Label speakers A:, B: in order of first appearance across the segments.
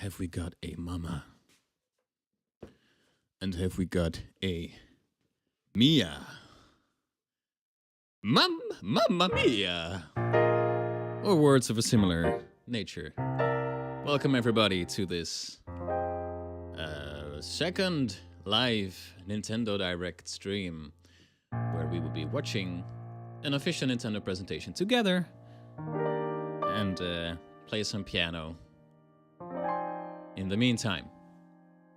A: have we got a mama? And have we got a Mia? Mamma mia! Or words of a similar nature. Welcome everybody to this second live Nintendo Direct stream where we will be watching an official Nintendo presentation together and play some piano in the meantime.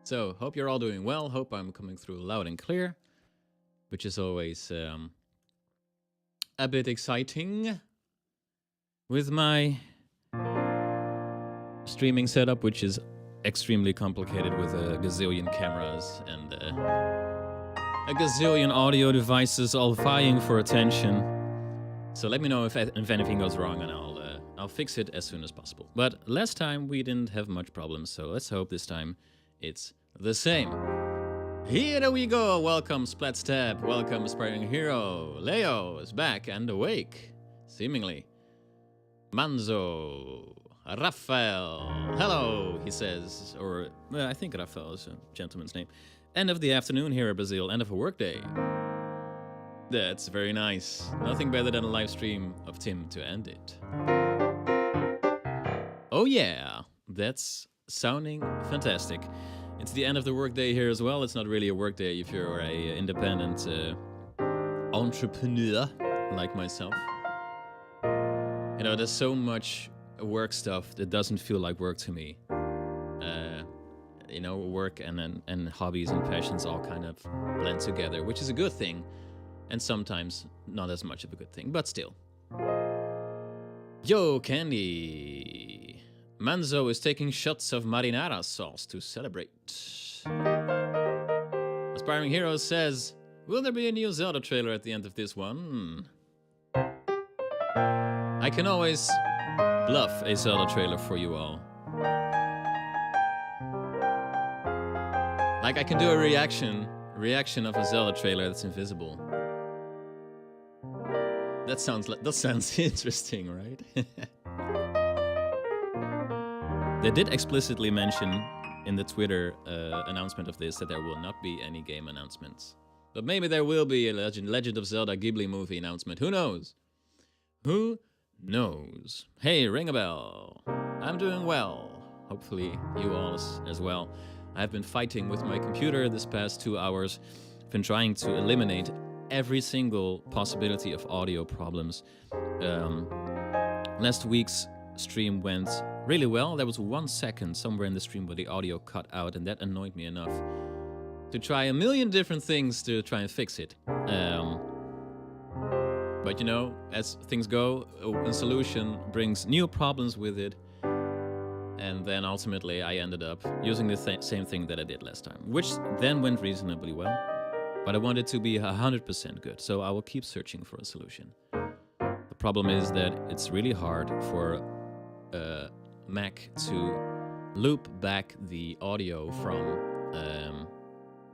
A: So, hope you're all doing well. Hope I'm coming through loud and clear, which is always a bit exciting with my streaming setup, which is extremely complicated with a gazillion cameras and a gazillion audio devices all vying for attention. So let me know if anything goes wrong, and I'll fix it as soon as possible. But last time we didn't have much problems, so let's hope this time it's the same. Here we go. Welcome Splatstab. Welcome Aspiring Hero. Leo is back and awake, seemingly. Manzo. Raphael. Hello, he says. Or, well, I think Raphael is a gentleman's name. End of the afternoon here in Brazil. End of a workday. That's very nice. Nothing better than a live stream of Tim to end it. Oh yeah, that's sounding fantastic. It's the end of the workday here as well. It's not really a workday if you're a independent entrepreneur like myself. You know, there's so much work stuff that doesn't feel like work to me. You know, work and hobbies and passions all kind of blend together, which is a good thing, and sometimes not as much of a good thing, but still. Yo, Candy. Manzo is taking shots of marinara sauce to celebrate. Aspiring Hero says, will there be a new Zelda trailer at the end of this one? I can always bluff a Zelda trailer for you all. Like, I can do a reaction of a Zelda trailer that's invisible. That sounds interesting, right? They did explicitly mention in the Twitter announcement of this that there will not be any game announcements. But maybe there will be a Legend of Zelda Ghibli movie announcement. Who knows? Who knows? Hey, ring a bell. I'm doing well. Hopefully you all as well. I've been fighting with my computer this past 2 hours. I've been trying to eliminate every single possibility of audio problems. Last week's stream went really well. There was 1 second somewhere in the stream where the audio cut out, and that annoyed me enough to try a million different things to try and fix it. But you know, as things go, a solution brings new problems with it. And then ultimately I ended up using the same thing that I did last time, which then went reasonably well. But I want it to be 100% good, so I will keep searching for a solution. The problem is that it's really hard for Mac to loop back the audio from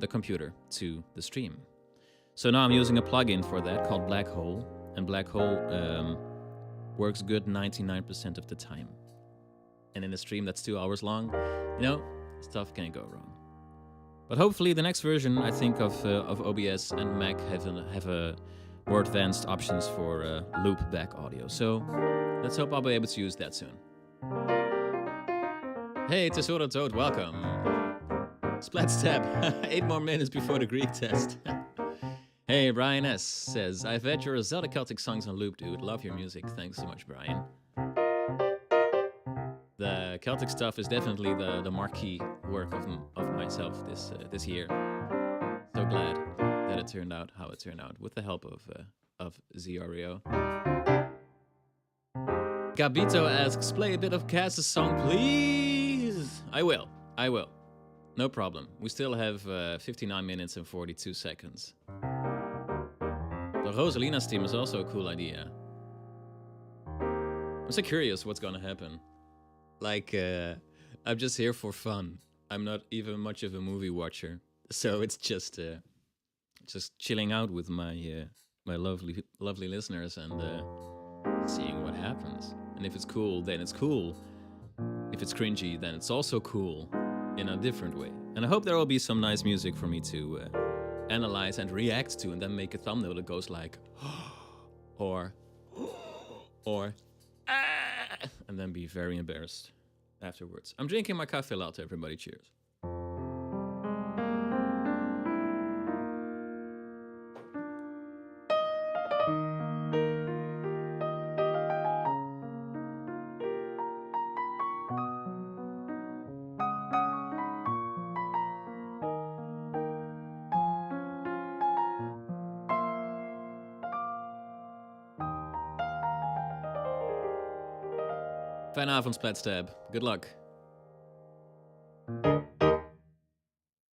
A: the computer to the stream. So now I'm using a plugin for that called Black Hole, and Black Hole works good 99% of the time. And in a stream that's 2 hours long, you know, stuff can go wrong. But hopefully the next version, I think, of OBS and Mac have more advanced options for loop back audio. So let's hope I'll be able to use that soon. Hey, Tesoro Toad, welcome. Splatstab, 8 more minutes before the Greek test. Hey, Brian S. says, I've had your Zelda Celtic songs on loop, dude. Love your music. Thanks so much, Brian. The Celtic stuff is definitely the marquee work of myself this year. So glad that it turned out how it turned out with the help of Ziorio. Gabito asks, play a bit of Cass's song, please. I will. No problem. We still have 59 minutes and 42 seconds. The Rosalina's team is also a cool idea. I'm so curious what's gonna happen. Like, I'm just here for fun. I'm not even much of a movie watcher, so it's just chilling out with my my lovely listeners and seeing what happens. And if it's cool, then it's cool. If if it's cringy, then it's also cool in a different way. And I hope there will be some nice music for me to analyze and react to, and then make a thumbnail that goes like, or, and then be very embarrassed afterwards. I'm drinking my cafe latte, everybody. Cheers. Fijne avond, Splatstab. Good luck.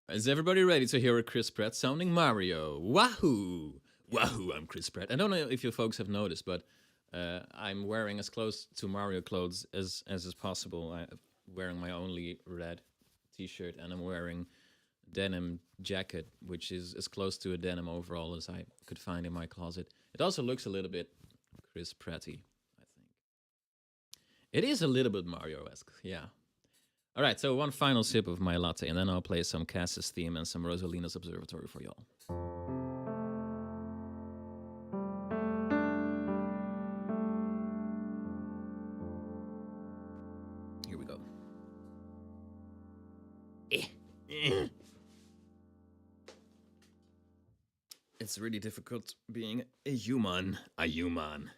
A: Is everybody ready to hear a Chris Pratt sounding Mario? Wahoo! Wahoo, I'm Chris Pratt. I don't know if you folks have noticed, but I'm wearing as close to Mario clothes as is possible. I'm wearing my only red t-shirt, and I'm wearing denim jacket, which is as close to a denim overall as I could find in my closet. It also looks a little bit Chris Pratty. It is a little bit Mario-esque, yeah. All right, so one final sip of my latte, and then I'll play some Cass's theme and some Rosalina's Observatory for y'all. Here we go. It's really difficult being a human. A human.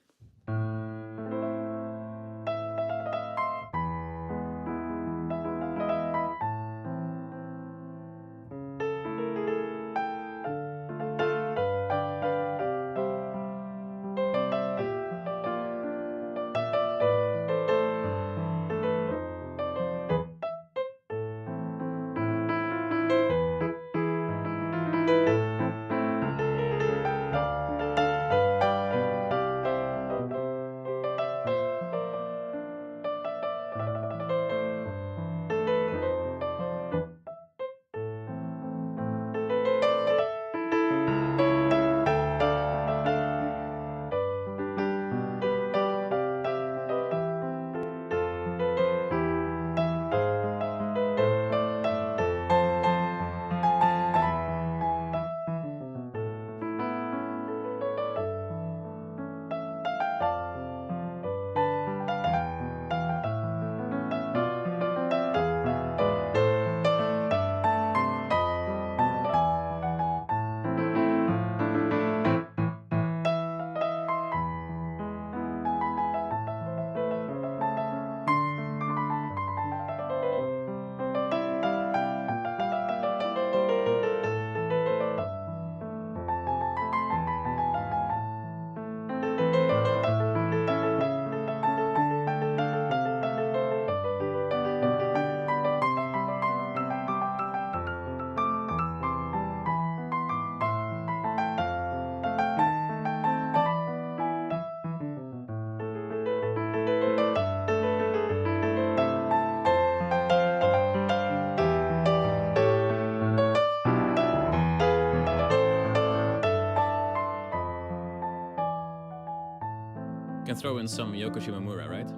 A: Can throw in some Yoko Shimomura, right?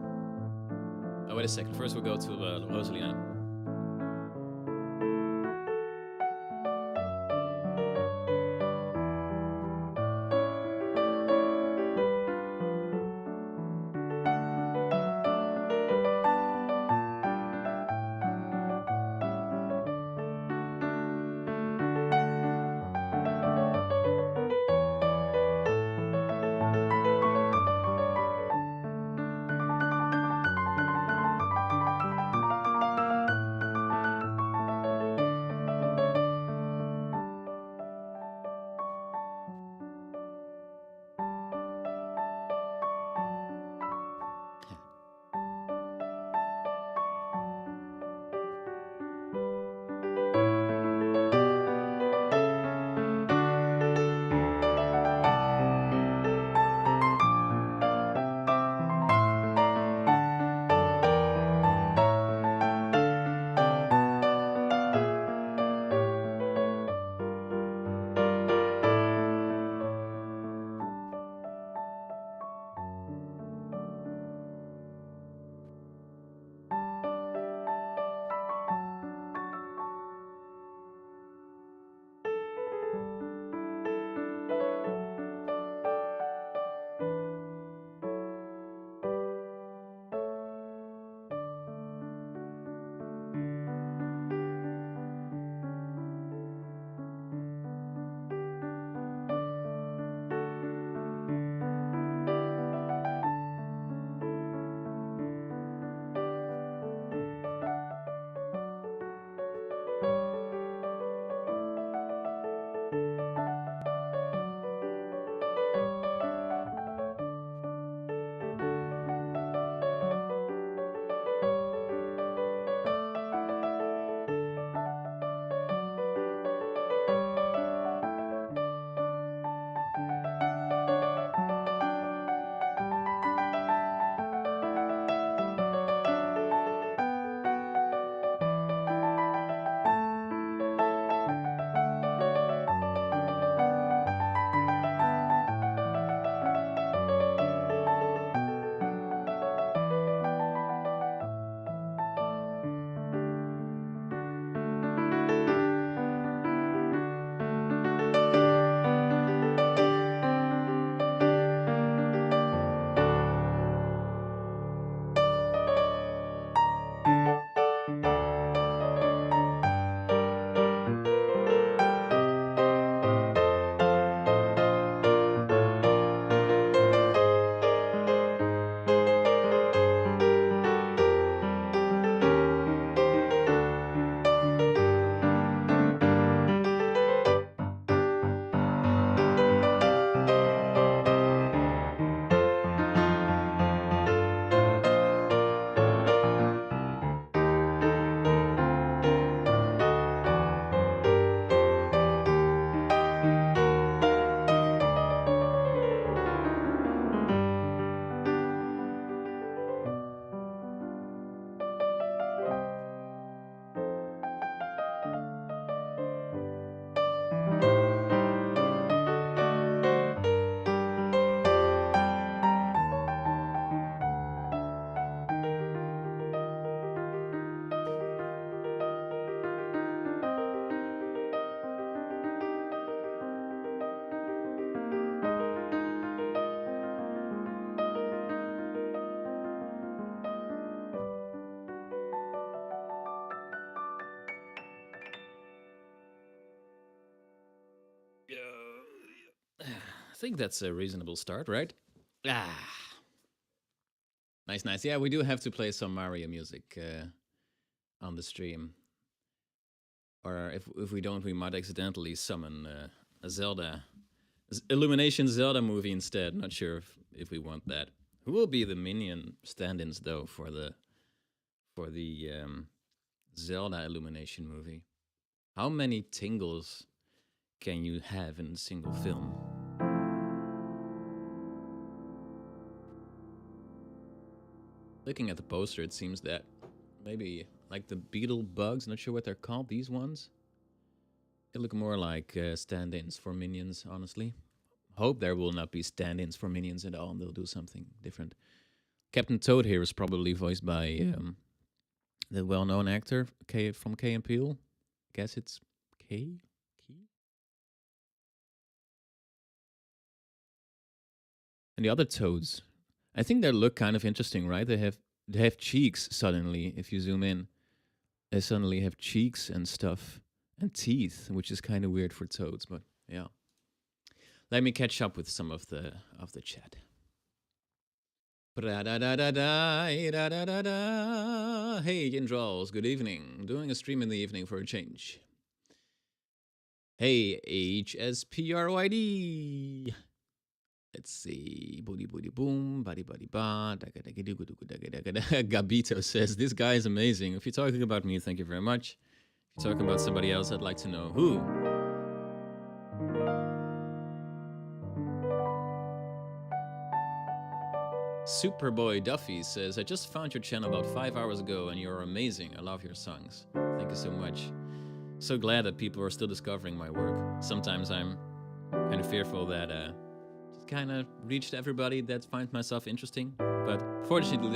A: Oh, wait a second. First we'll go to Rosalina. think that's a reasonable start, right? Ah, nice, nice. Yeah, we do have to play some Mario music on the stream, or if we don't, we might accidentally summon a Zelda, Illumination Zelda movie instead. Not sure if we want that. Who will be the minion stand-ins though for the Zelda Illumination movie? How many tingles can you have in a single film? Looking at the poster, it seems that maybe like the beetle bugs, not sure what they're called, these ones. They look more like stand-ins for minions, honestly. Hope there will not be stand-ins for minions at all, and they'll do something different. Captain Toad here is probably voiced by the well-known actor from Key and Peele. Guess it's Key? And the other toads, I think they look kind of interesting, right? They have cheeks suddenly. If you zoom in, they suddenly have cheeks and stuff and teeth, which is kind of weird for toads. But yeah, let me catch up with some of the chat. Hey, Yindrals, good evening. Doing a stream in the evening for a change. Hey, HSPROID. Let's see. Booty booty boom, buddy buddy ba. Gabito says, this guy is amazing. If you're talking about me, thank you very much. If you're talking about somebody else, I'd like to know who. Superboy Duffy says, I just found your channel about 5 hours ago and you're amazing. I love your songs. Thank you so much. So glad that people are still discovering my work. Sometimes I'm kind of fearful that just kind of reached everybody that finds myself interesting. But fortunately,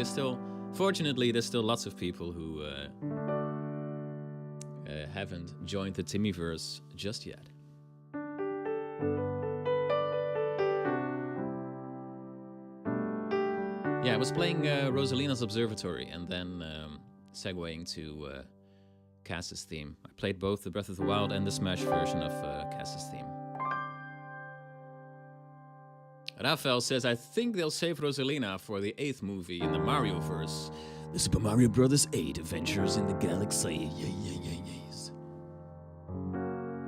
A: there's still lots of people who haven't joined the Timmyverse just yet. Yeah, I was playing Rosalina's Observatory and then segueing to Cass's theme. I played both the Breath of the Wild and the Smash version of Cass's theme. Raphael says, I think they'll save Rosalina for the 8th movie in the Mario-verse. The Super Mario Bros. 8 Adventures in the Galaxy. Yes.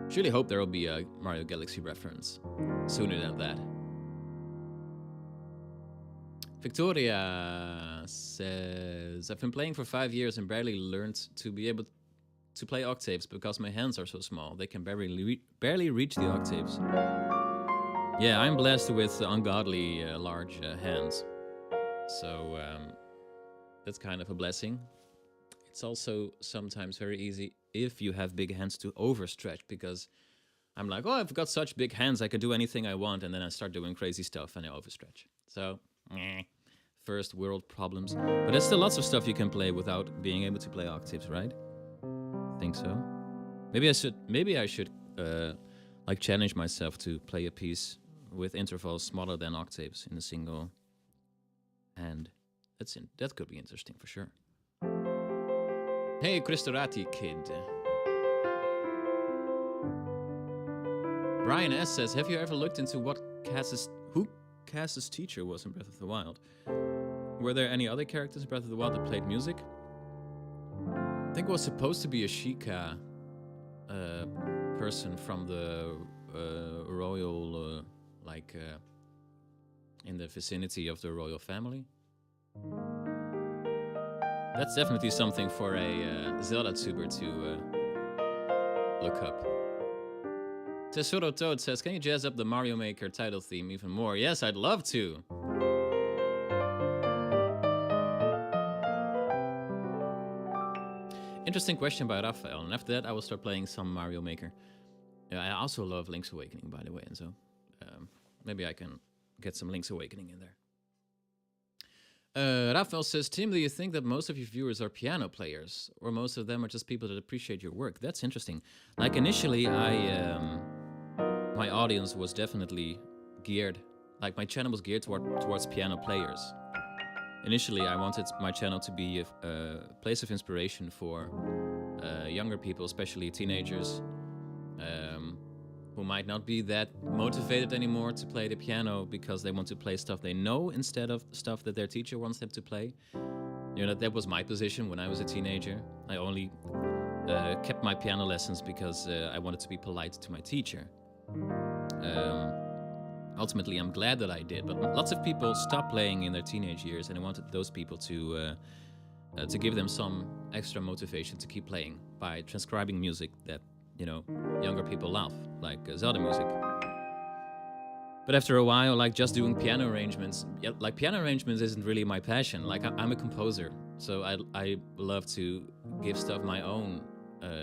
A: Surely hope there will be a Mario Galaxy reference sooner than that. Victoria says, I've been playing for 5 years and barely learned to be able to play octaves because my hands are so small. They can barely reach the octaves. Yeah, I'm blessed with ungodly large hands. So that's kind of a blessing. It's also sometimes very easy if you have big hands to overstretch because I'm like, oh, I've got such big hands, I can do anything I want. And then I start doing crazy stuff and I overstretch. So, first world problems. But there's still lots of stuff you can play without being able to play octaves, right? I think so. Maybe I should like challenge myself to play a piece with intervals smaller than octaves in a single hand. That could be interesting for sure. Hey, Christorati kid. Brian S says, have you ever looked into what who Cass's teacher was in Breath of the Wild? Were there any other characters in Breath of the Wild that played music? I think it was supposed to be a Sheikah person from the royal, in the vicinity of the royal family. That's definitely something for a Zelda tuber to look up. Tesoro Toad says, can you jazz up the Mario Maker title theme even more? Yes, I'd love to. Interesting question by Raphael. And after that, I will start playing some Mario Maker. I also love Link's Awakening, by the way. And so maybe I can get some Link's Awakening in there. Raphael says, Tim, do you think that most of your viewers are piano players? Or most of them are just people that appreciate your work? That's interesting. Like initially, my audience was definitely geared, like my channel was geared towards piano players. Initially, I wanted my channel to be a place of inspiration for younger people, especially teenagers, who might not be that motivated anymore to play the piano because they want to play stuff they know instead of stuff that their teacher wants them to play. You know, that was my position when I was a teenager. I only kept my piano lessons because I wanted to be polite to my teacher. Ultimately, I'm glad that I did, but lots of people stopped playing in their teenage years, and I wanted those people to give them some extra motivation to keep playing by transcribing music that, you know, younger people love, like Zelda music. But after a while, like just doing piano arrangements, like piano arrangements isn't really my passion. Like I'm a composer, so I love to give stuff my own,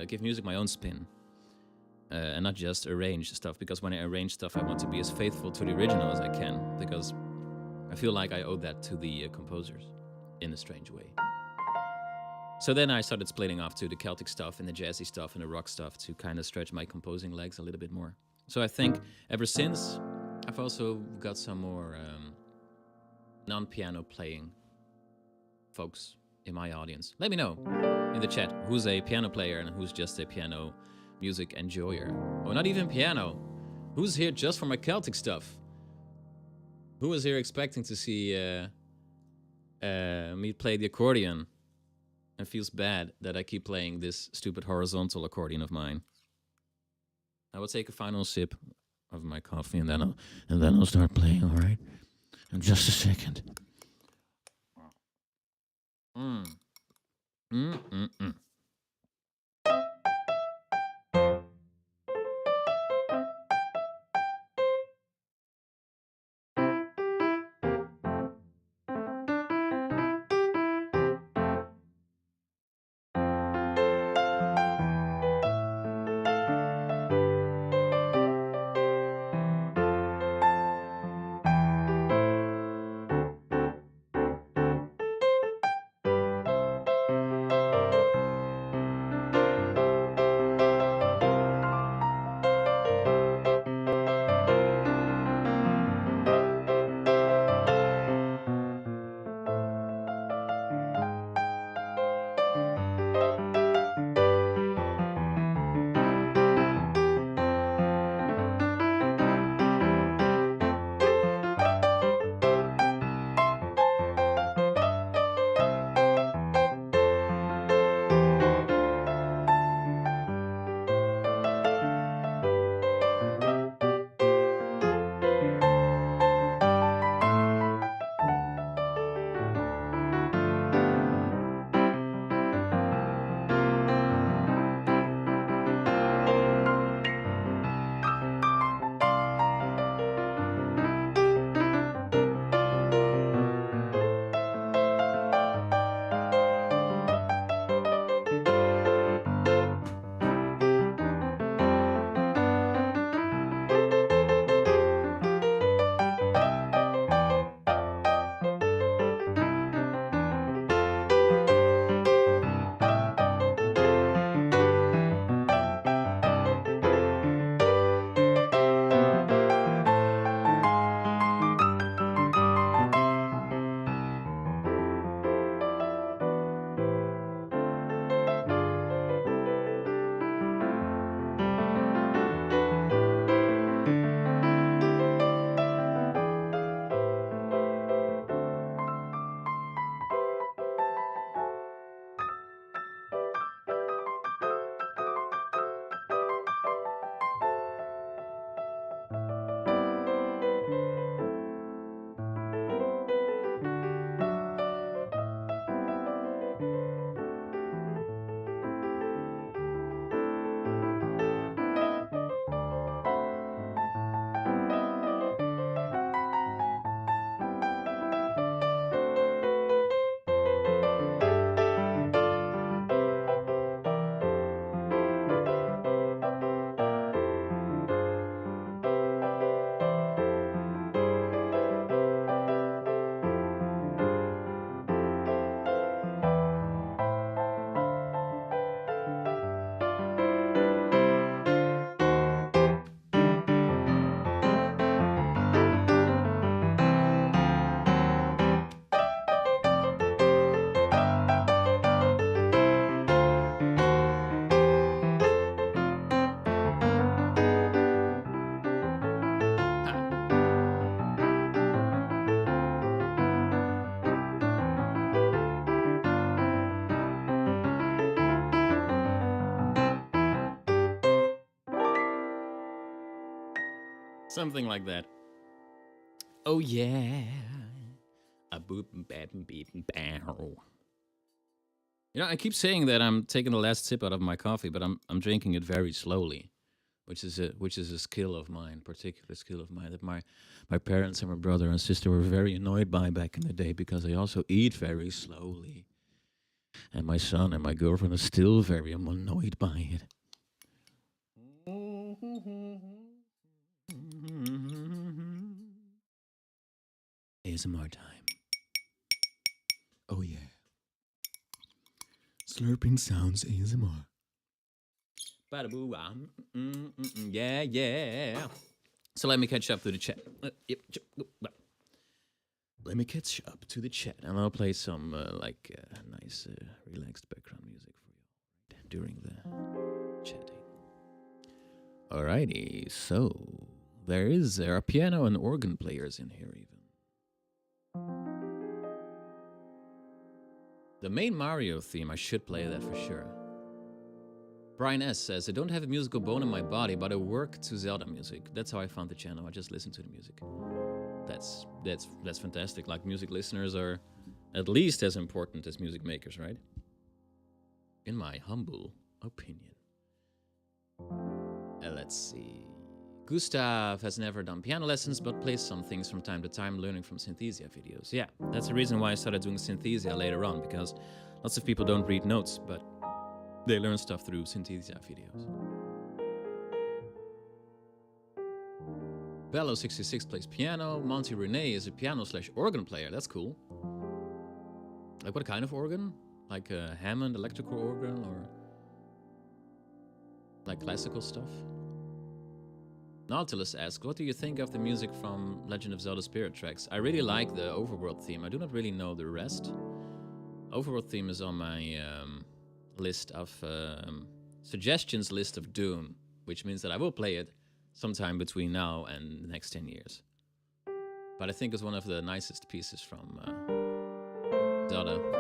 A: give music my own spin, and not just arrange stuff. Because when I arrange stuff, I want to be as faithful to the original as I can, because I feel like I owe that to the composers in a strange way. So then I started splitting off to the Celtic stuff and the jazzy stuff and the rock stuff to kind of stretch my composing legs a little bit more. So I think ever since, I've also got some more non-piano playing folks in my audience. Let me know in the chat who's a piano player and who's just a piano music enjoyer. Or not even piano. Who's here just for my Celtic stuff? Who is here expecting to see me play the accordion and feels bad that I keep playing this stupid horizontal accordion of mine? I will take a final sip of my coffee and then I'll start playing, all right? In just a second. Something like that. Oh yeah. A boop bad beep bow. You know, I keep saying that I'm taking the last sip out of my coffee, but I'm drinking it very slowly, which is a skill of mine, particular skill of mine that my parents and my brother and sister were very annoyed by back in the day because I also eat very slowly. And my son and my girlfriend are still very annoyed by it. ASMR time. Oh yeah. Slurping sounds ASMR. Bada-boo, yeah, yeah. So let me catch up to the chat. Let me catch up to the chat, and I'll play some nice, relaxed background music for you during the chatting. Alrighty, so there are piano and organ players in here even. The main Mario theme, I should play that for sure. Brian S says, I don't have a musical bone in my body, but I work to Zelda music. That's how I found the channel. I just listen to the music. That's fantastic. Like, music listeners are at least as important as music makers, right? In my humble opinion. Let's see. Gustav has never done piano lessons, but plays some things from time to time, learning from Synthesia videos. Yeah, that's the reason why I started doing Synthesia later on, because lots of people don't read notes, but they learn stuff through Synthesia videos. Bello66 plays piano. Monty Renee is a piano/organ player. That's cool. Like, what kind of organ? Like a Hammond electrical organ, or like classical stuff? Nautilus asks, what do you think of the music from Legend of Zelda Spirit Tracks? I really like the overworld theme. I do not really know the rest. Overworld theme is on my list of suggestions list of Doom, which means that I will play it sometime between now and the next 10 years. But I think it's one of the nicest pieces from Zelda.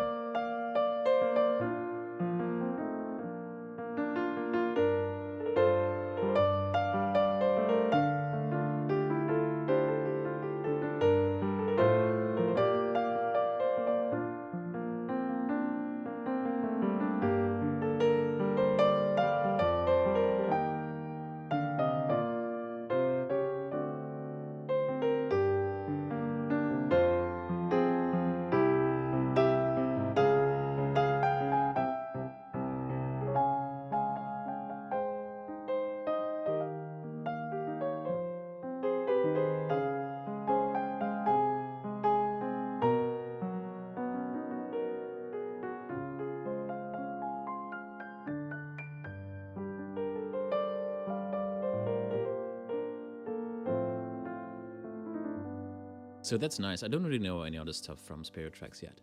A: So that's nice. I don't really know any other stuff from Spirit Tracks yet.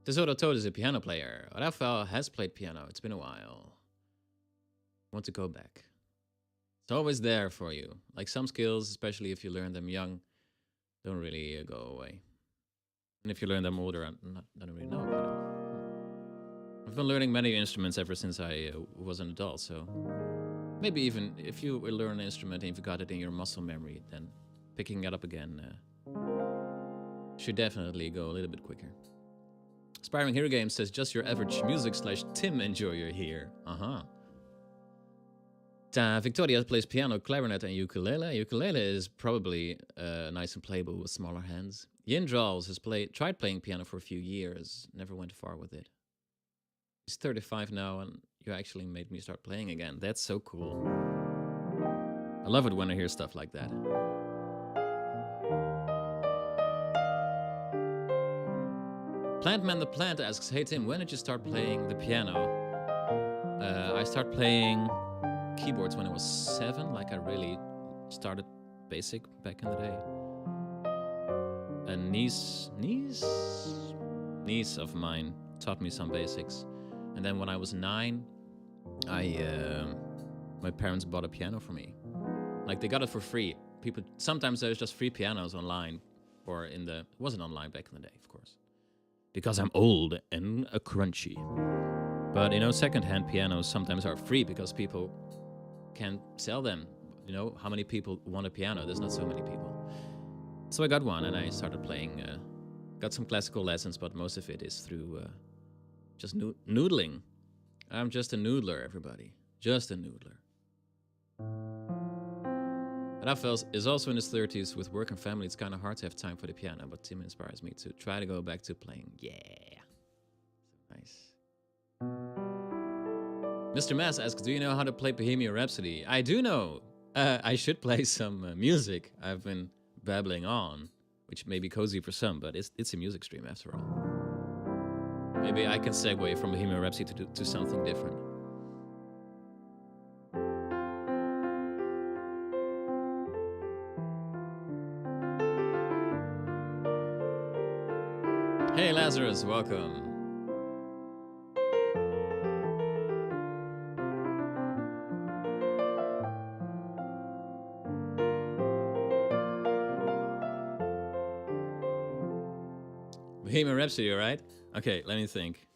A: Tesoro Toad is a piano player. Rafael has played piano. It's been a while. Want to go back. It's always there for you. Like, some skills, especially if you learn them young, don't really go away. And if you learn them older, I don't really know. But I've been learning many instruments ever since I was an adult, so maybe even if you learn an instrument and you've got it in your muscle memory, then picking it up again should definitely go a little bit quicker. Aspiring Hero Games says, just your average music/Tim enjoyer here. Victoria plays piano, clarinet, and ukulele. Ukulele is probably nice and playable with smaller hands. Yindrals has tried playing piano for a few years, never went far with it. He's 35 now, and you actually made me start playing again. That's so cool. I love it when I hear stuff like that. Plantman the Plant asks, hey Tim, when did you start playing the piano? I started playing keyboards when I was 7, like I really started basic back in the day. A niece of mine taught me some basics. And then when I was 9, my parents bought a piano for me. Like, they got it for free. Sometimes there's just free pianos online, or it wasn't online back in the day, of course. Because I'm old and crunchy. But, second-hand pianos sometimes are free because people can sell them, you know, how many people want a piano? There's not so many people. So I got one and I started playing. Got some classical lessons, but most of it is through just noodling. I'm just a noodler, everybody. Just a noodler. Rafael is also in his 30s with work and family. It's kind of hard to have time for the piano, but Tim inspires me to try to go back to playing. Yeah. So nice. Mr. Mass asks, do you know how to play Bohemian Rhapsody? I do know. I should play some music. I've been babbling on, which may be cozy for some, but it's a music stream after all. Maybe I can segue from Bohemian Rhapsody to something different. Hey Lazarus, welcome. Bohemian Rhapsody, alright? Okay, let me think.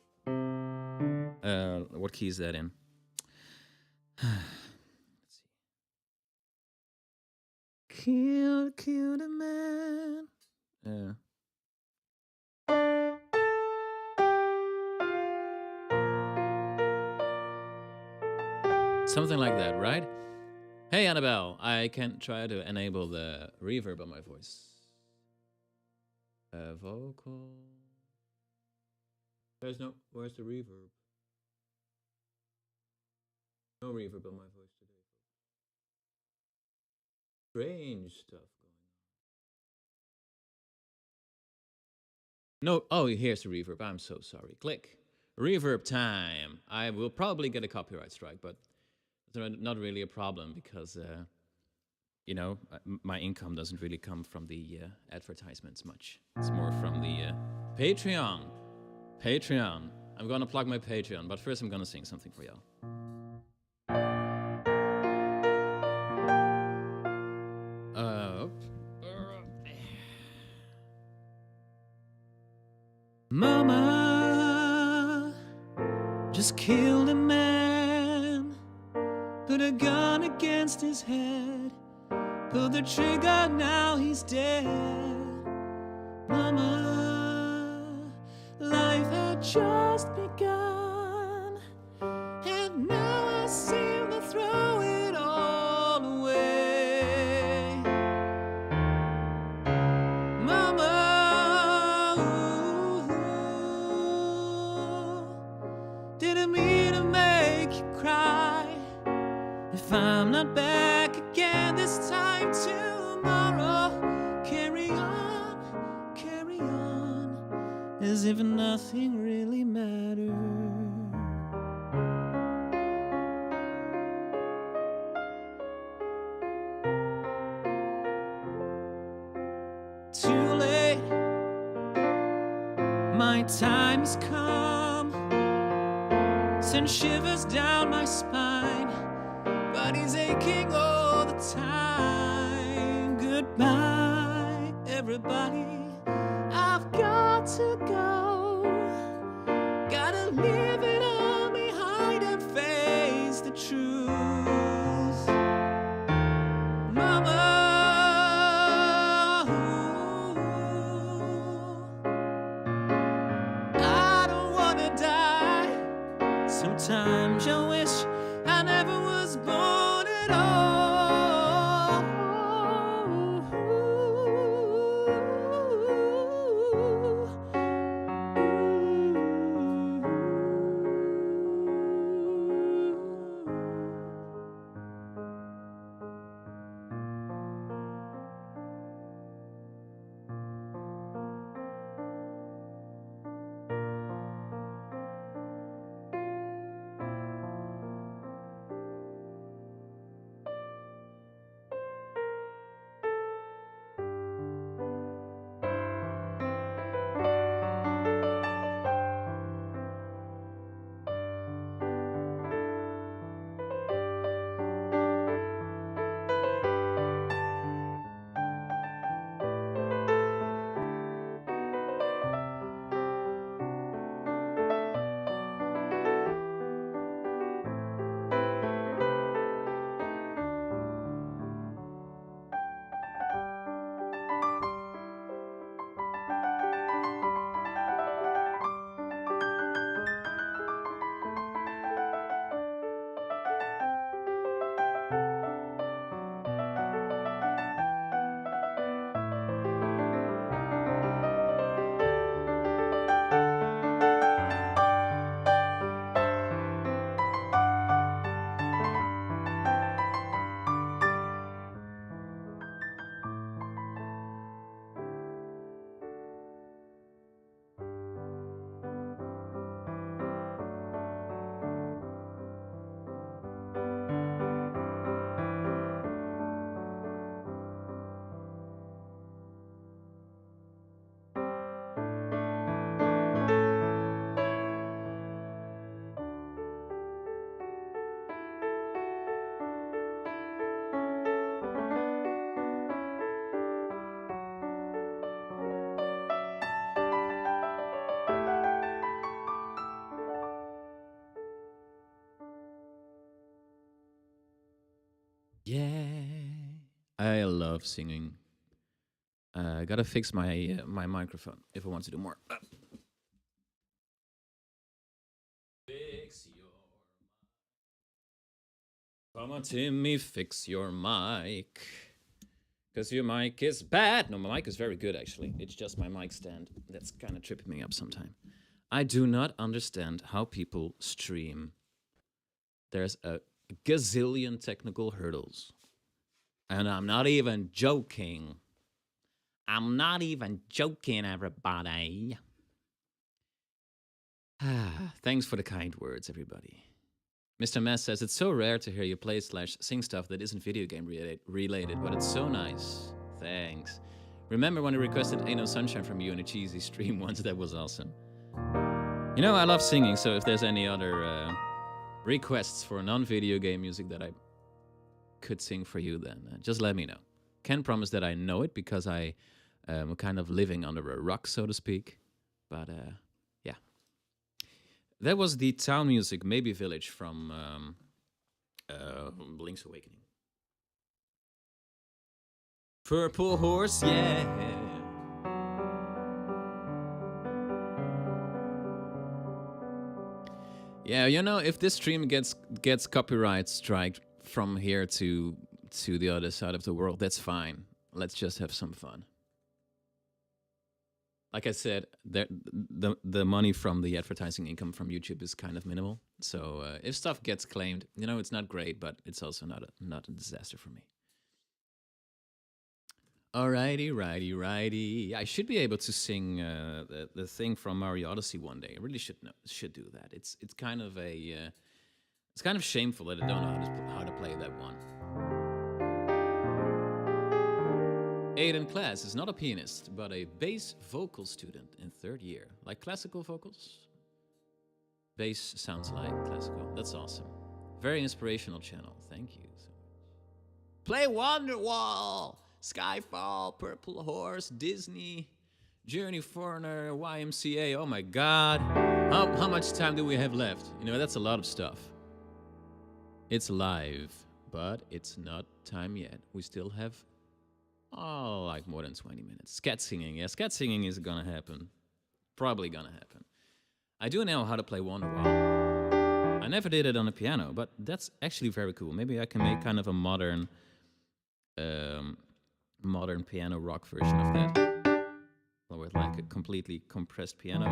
A: What key is that in? Let's see. Kill the man. Something like that, right? Hey Annabelle, I can try to enable the reverb on my voice. Vocal. Where's the reverb? No reverb on my voice today. Strange stuff going on. No, oh, here's the reverb. I'm so sorry. Click. Reverb time. I will probably get a copyright strike, but it's not really a problem because, you know, my income doesn't really come from the advertisements much. It's more from the Patreon. Patreon. I'm gonna plug my Patreon, but first I'm gonna sing something for y'all. Mama just killed a man, put a gun against his head, pulled the trigger, now he's dead. Mama, life had just begun, and now I seem to throw it all away. Mama, didn't mean to make you cry. If I'm not back again this time tomorrow, carry on, as if nothing really mattered. Too late, my time has come, send shivers down my spine, body's aching all the time. Goodbye, everybody, I've got to go. Gotta leave it all behind and face the truth. Mama, I don't wanna die. Sometimes I wish I never was born at all. Yeah. I love singing. I gotta fix my my microphone if I want to do more. Fix your... Come on, Timmy, fix your mic. Because your mic is bad. No, my mic is very good, actually. It's just my mic stand that's kind of tripping me up sometimes. I do not understand how people stream. There's a gazillion technical hurdles. And I'm not even joking. I'm not even joking, everybody. Thanks for the kind words, everybody. Mr. Mess says, it's so rare to hear you play/sing stuff that isn't video game related, but it's so nice. Thanks. Remember when I requested Ain't No Sunshine from you in a cheesy stream once? That was awesome. You know, I love singing, so if there's any other requests for non-video game music that I could sing for you, then just let me know. Can't promise that I know it because I am kind of living under a rock, so to speak. But yeah. That was the town music, Maybe Village from Link's Awakening. Purple Horse, yeah. Yeah, you know, if this stream gets copyright striked from here to the other side of the world, that's fine. Let's just have some fun. Like I said, the money from the advertising income from YouTube is kind of minimal. So if stuff gets claimed, you know, it's not great, but it's also not a disaster for me. Alrighty, righty. I should be able to sing the thing from Mario Odyssey one day. I really should do that. It's kind of a it's kind of shameful that I don't know how to play that one. Aiden Class is not a pianist, but a bass vocal student in 3rd year. Like classical vocals? Bass sounds like classical. That's awesome. Very inspirational channel. Thank you so much. Play Wonderwall, Skyfall, Purple Horse, Disney, Journey Foreigner, YMCA. Oh my God. How much time do we have left? You know, that's a lot of stuff. It's live, but it's not time yet. We still have... oh, like more than 20 minutes. Scat singing. Yeah, scat singing is gonna happen. Probably gonna happen. I do know how to play Wonderwall. I never did it on the piano, but that's actually very cool. Maybe I can make kind of a modern piano rock version of that. With like a completely compressed piano.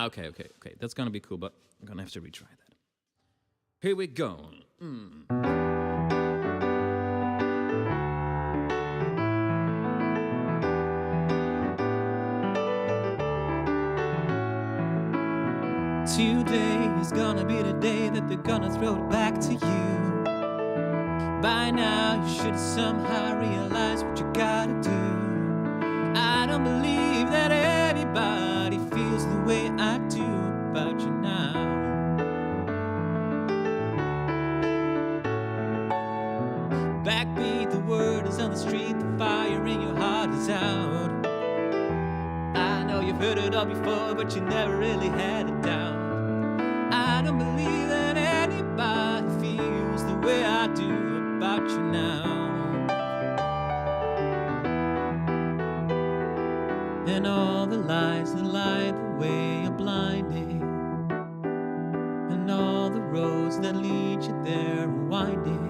A: Okay. That's gonna be cool, but I'm gonna have to retry that. Here we go. Today is gonna be the day that they're gonna throw it back to you. By now, you should somehow realize what you gotta do. I don't believe that anybody feels the way I do about you now. Backbeat, the word is on the street, the fire in your heart is out. I know you've heard it all before, but you never really had it down. I don't believe that anybody feels the way I do about you now. And all the lies that light the way are blinding, and all the roads that lead you there are winding.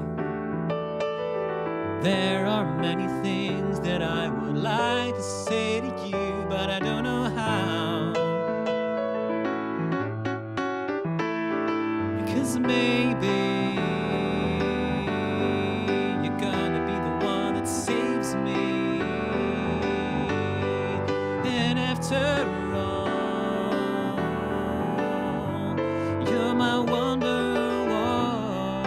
A: There are many things that I would like to say to you, but I don't know how. Because maybe you're gonna be the one that saves me. And after all, you're my wonder wall.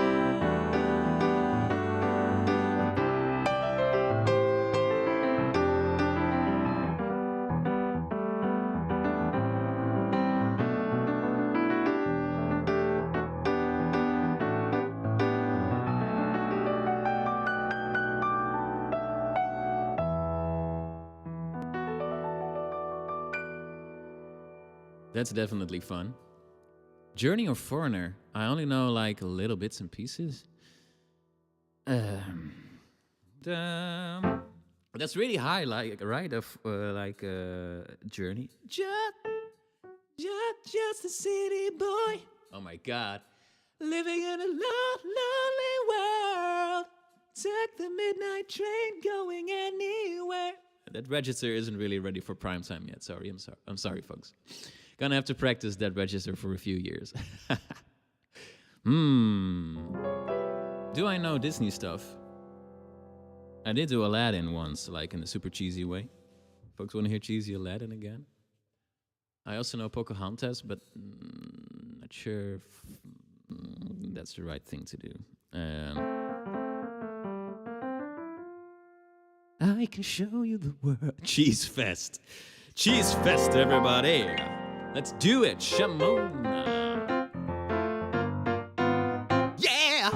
A: That's definitely fun. Journey or Foreigner? I only know like little bits and pieces. That's really high, like right of Journey. Just a city boy. Oh my God, living in a lonely world. Take the midnight train, going anywhere. That register isn't really ready for prime time yet. Sorry, I'm sorry, folks. Gonna have to practice that register for a few years. Do I know Disney stuff? I did do Aladdin once, like in a super cheesy way. Folks want to hear cheesy Aladdin again? I also know Pocahontas, but not sure if that's the right thing to do. I can show you the world. Cheese Fest. Cheese Fest, everybody. Let's do it, Shamona. Yeah!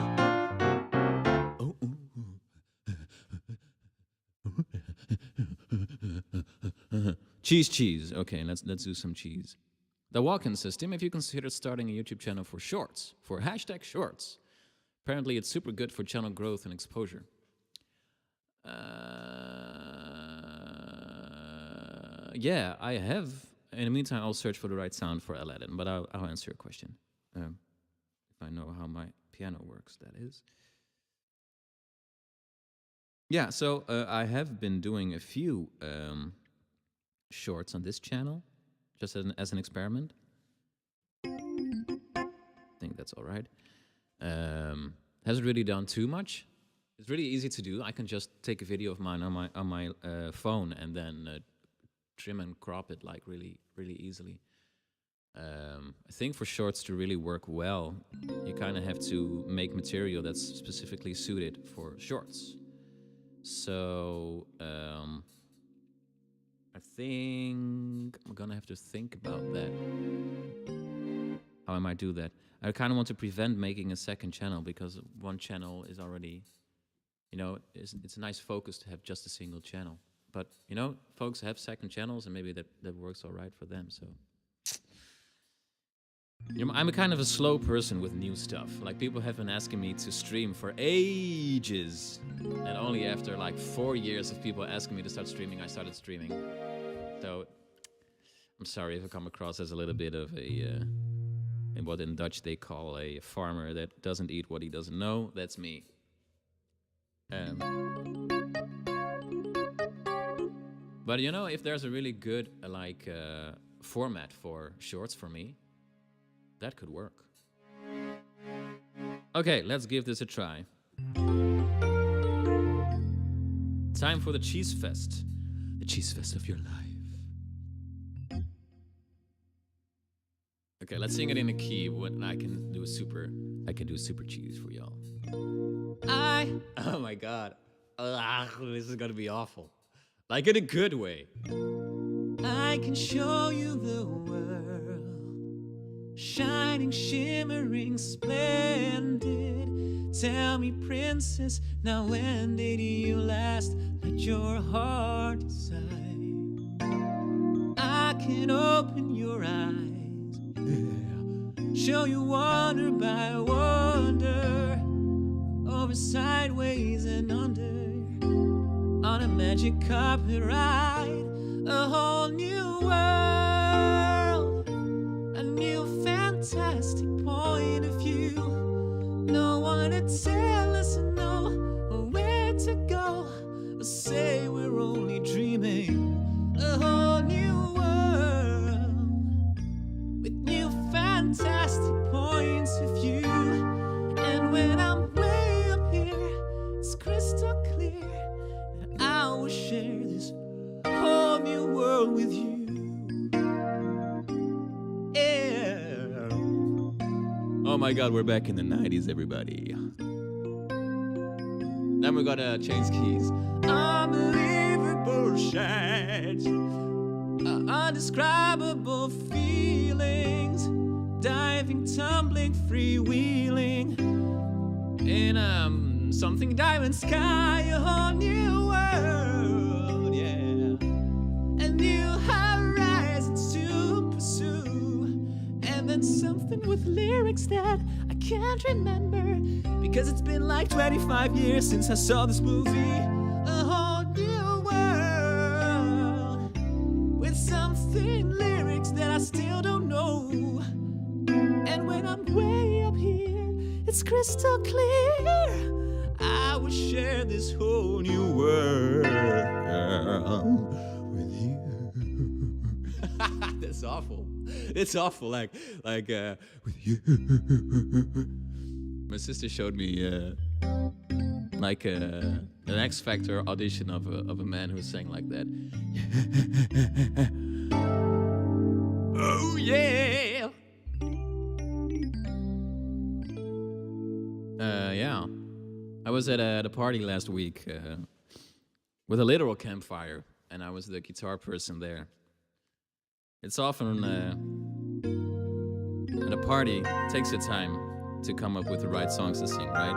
A: Cheese. Okay, let's do some cheese. The walk-in system, if you consider starting a YouTube channel for shorts, for #shorts. Apparently it's super good for channel growth and exposure. Yeah, I have. In the meantime, I'll search for the right sound for Aladdin, but I'll answer your question. If I know how my piano works, that is. Yeah, so I have been doing a few shorts on this channel, just as an experiment. I think that's all right. Hasn't really done too much. It's really easy to do. I can just take a video of mine on my phone and then trim and crop it like really easily. I think for shorts to really work well, you kind of have to make material that's specifically suited for shorts. So I think I'm gonna have to think about that. How I might do that. I kind of want to prevent making a second channel because one channel is already, you know, it's a nice focus to have just a single channel. But, you know, folks have second channels and maybe that works all right for them, so. You know, I'm a kind of a slow person with new stuff. Like, people have been asking me to stream for ages. And only after like 4 years of people asking me to start streaming, I started streaming. So, I'm sorry if I come across as a little bit of a, what in Dutch they call a farmer that doesn't eat what he doesn't know. That's me. But you know, if there's a really good format for shorts for me, that could work. Okay, let's give this a try. Time for the Cheese Fest. The Cheese Fest of your life. Okay, let's sing it in a key when I can do super cheese for y'all. Oh my God. This is gonna be awful. Like in a good way. I can show you the world, shining, shimmering, splendid. Tell me, princess, now when did you last let your heart decide? I can open your eyes, show you wonder by wonder, over, sideways, and under. On a magic carpet ride, a whole new world, a new fantastic point of view. No one to tell us no where to go, or say we're only dreaming. A whole new world with new fantastic points of view. And when I'm way up here, it's crystal clear. I will share this whole new world with you. Yeah. Oh my God, we're back in the 90s, everybody. Then we're gonna change keys. Unbelievable shades, undescribable feelings, diving, tumbling, freewheeling in something diamond sky, a whole new world, yeah, and new horizons to pursue. something with lyrics that I can't remember, because it's been like 25 years since I saw this movie. A whole new world with something lyrics that I still don't know. And when I'm way up here, it's crystal clear. I will share this whole new world with you. That's awful. It's awful. Like with you. My sister showed me an X Factor audition of a man who sang like that. Oh yeah. Yeah. I was at a party last week with a literal campfire, and I was the guitar person there. It's often at a party, it takes a time to come up with the right songs to sing, right?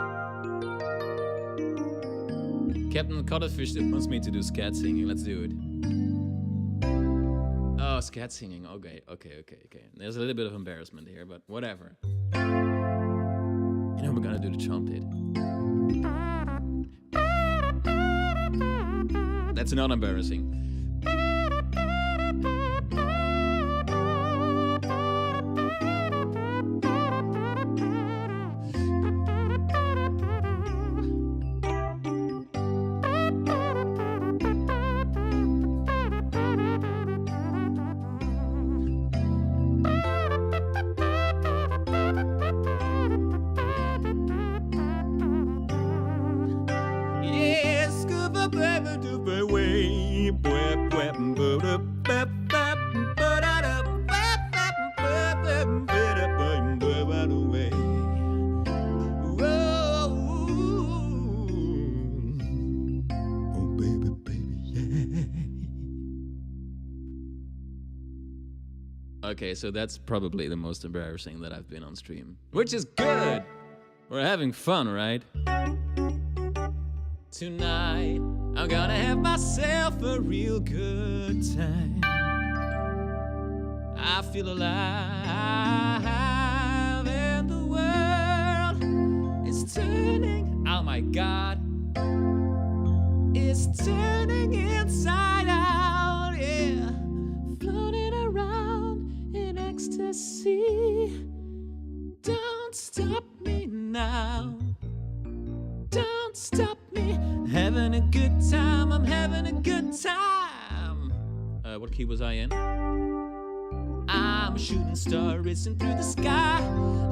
A: Captain Cuttlefish wants me to do scat singing. Let's do it. Oh, scat singing. Okay. There's a little bit of embarrassment here, but whatever. You know we're gonna do the trumpet. That's not embarrassing. Okay, so that's probably the most embarrassing that I've been on stream. Which is good! We're having fun, right? Tonight, I'm gonna have myself a real good time. I feel alive, and the world is turning. Oh my God, it's turning inside out, yeah. Floating around in ecstasy. Don't stop me now. Don't stop me. Having a good time. I'm having a good time. What key was I in? I'm a shooting star racing through the sky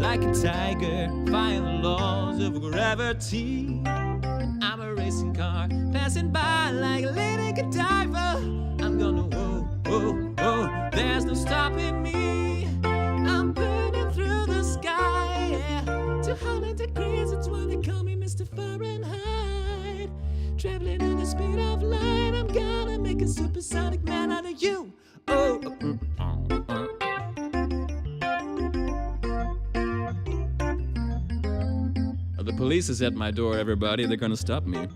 A: like a tiger, defying the laws of gravity. I'm a racing car passing by like a lady Godiva. I'm gonna whoa, whoa, whoa. There's no stopping me. I'm burning through the sky, yeah. 200 degrees, it's why they call me Mr. Fahrenheit. Traveling at the speed of light, I'm gonna make a supersonic man out of you. Oh, The police is at my door, everybody. They're gonna stop me.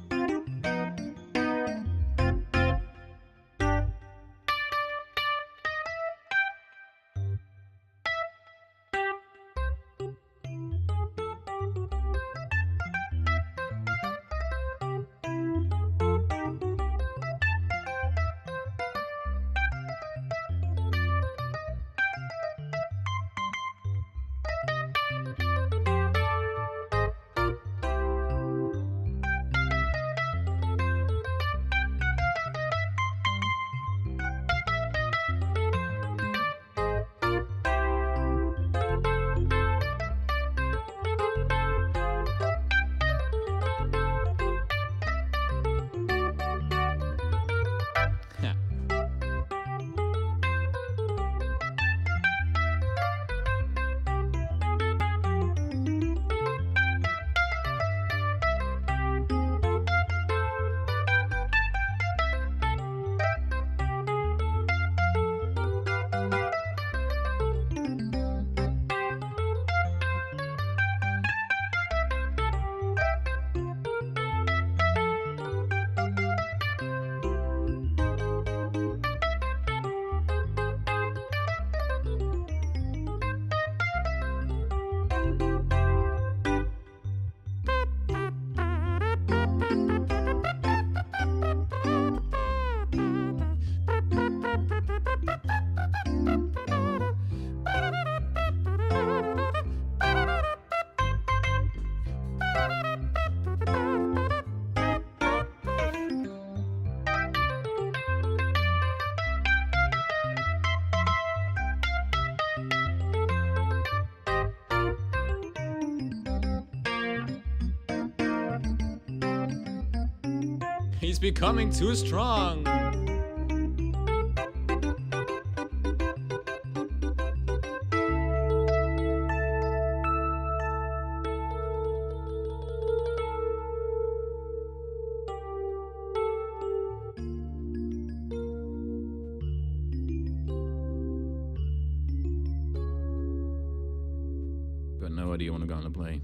A: He's becoming too strong. Got no idea what I'm gonna play.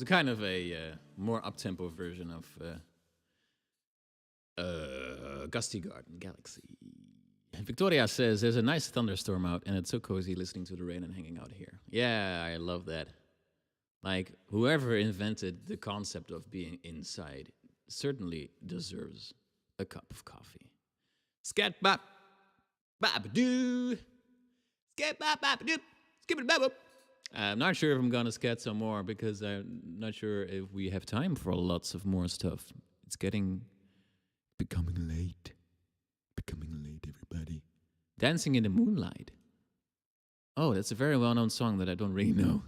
A: It's a kind of a more up-tempo version of Gusty Garden Galaxy. Victoria says, there's a nice thunderstorm out and it's so cozy listening to the rain and hanging out here. Yeah, I love that. Like, whoever invented the concept of being inside certainly deserves a cup of coffee. Scat bop, bop doo. Scat bop, bop doo. Skip it bop. I'm not sure if I'm gonna scat some more because I'm not sure if we have time for lots of more stuff. It's becoming late. Becoming late, everybody. Dancing in the Moonlight. Oh, that's a very well-known song that I don't really know.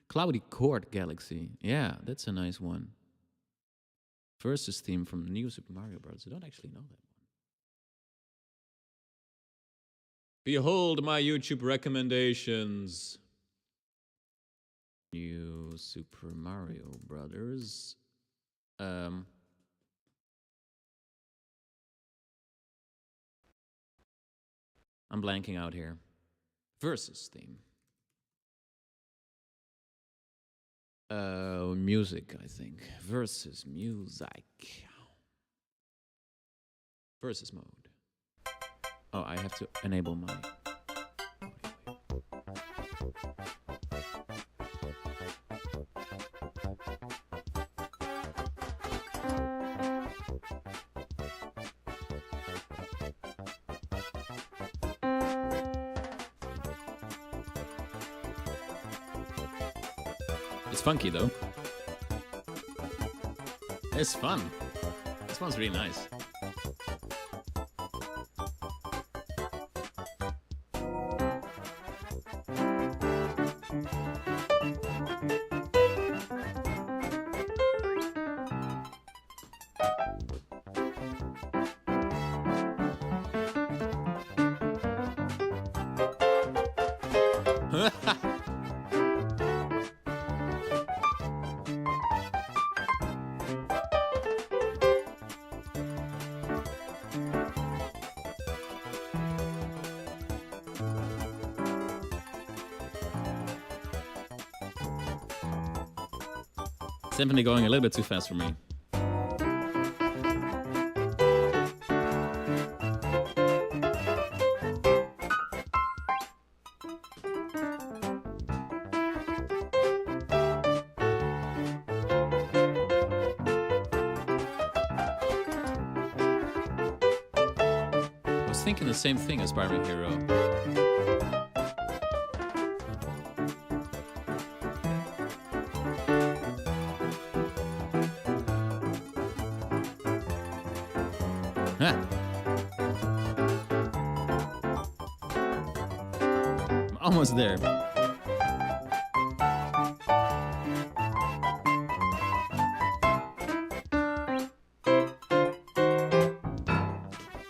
A: Cloudy Court Galaxy. Yeah, that's a nice one. Versus theme from the new Super Mario Bros. I don't actually know that one. Behold my YouTube recommendations. New Super Mario Brothers. I'm blanking out here. Versus theme. Music, I think. Versus music. Versus mode. Oh, I have to enable my... It's funky though. It's fun. This one's really nice. It's definitely going a little bit too fast for me. I was thinking the same thing as Barbie Hero. I'm almost there.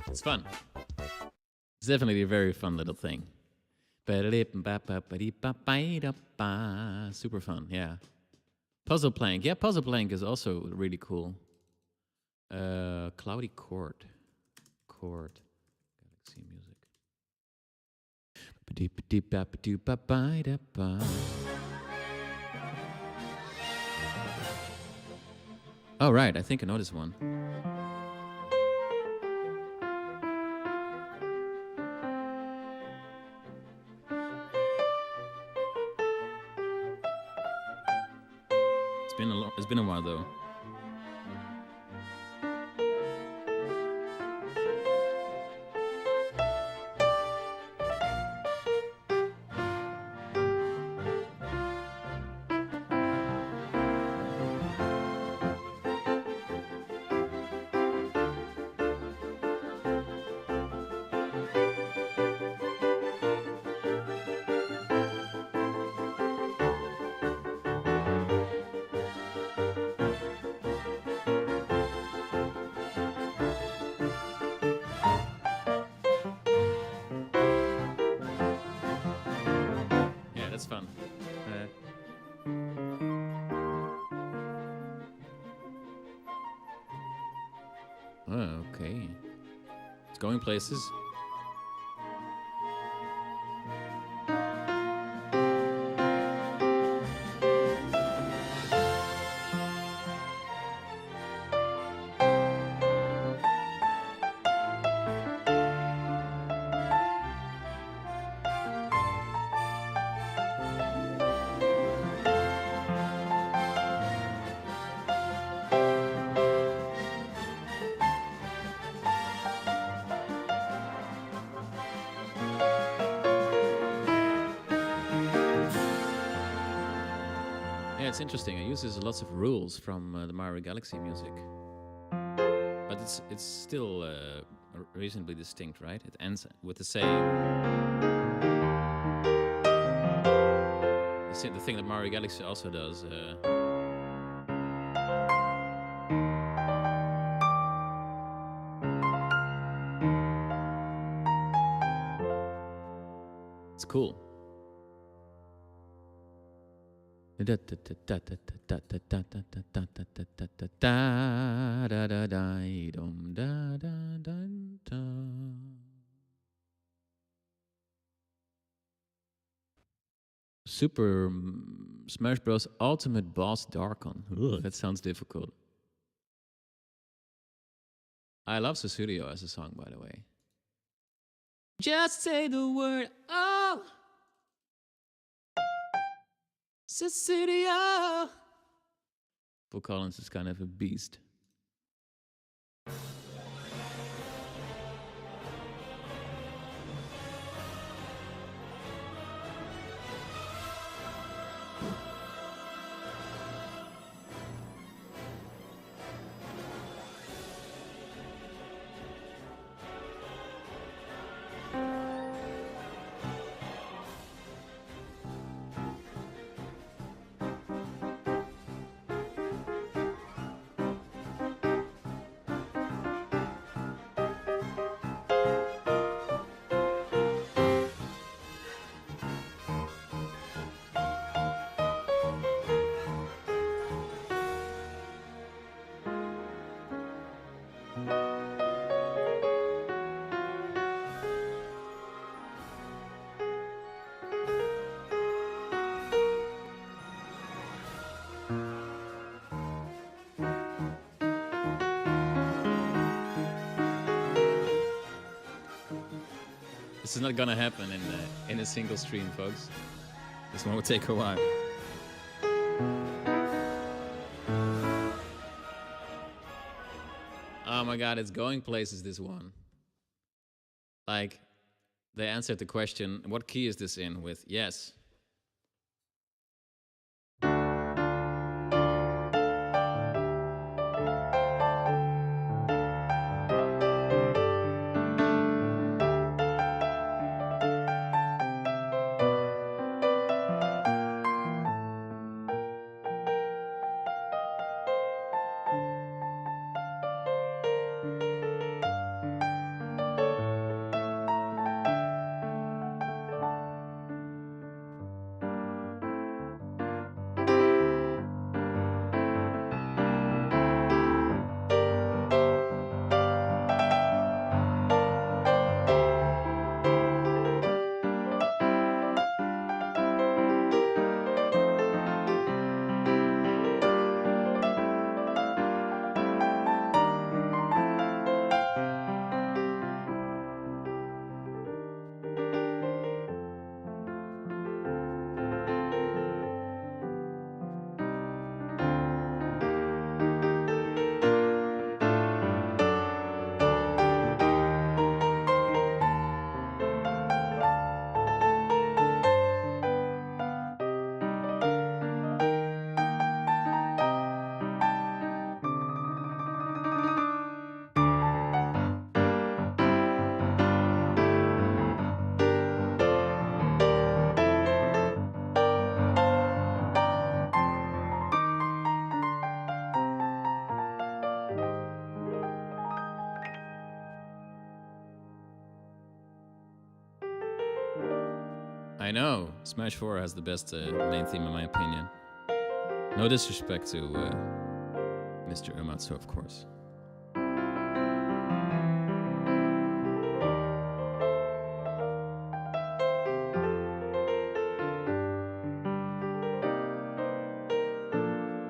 A: It's fun. It's definitely a very fun little thing. Super fun, yeah. Puzzle Plank. Yeah, Puzzle Plank is also really cool. Cloudy Court. Galaxy music. Oh, right. I think I know this one. It's been a while though. That's fun. Oh, okay. It's going places. Yeah, it's interesting. It uses lots of rules from the Mario Galaxy music, but it's still reasonably distinct, right? It ends with the same the thing that Mario Galaxy also does. It's cool. Super Smash Bros. Ultimate Boss Darkon. Ugh, that sounds difficult. I love Susudio as a song, by the way. Just say the word, oh! Susudio! Phil Collins is kind of a beast. This is not gonna happen in a single stream, folks. This one will take a while. Oh my god, it's going places, this one. Like, they answered the question, what key is this in, with yes. I know, Smash 4 has the best main theme in my opinion. No disrespect to Mr. Uematsu, of course.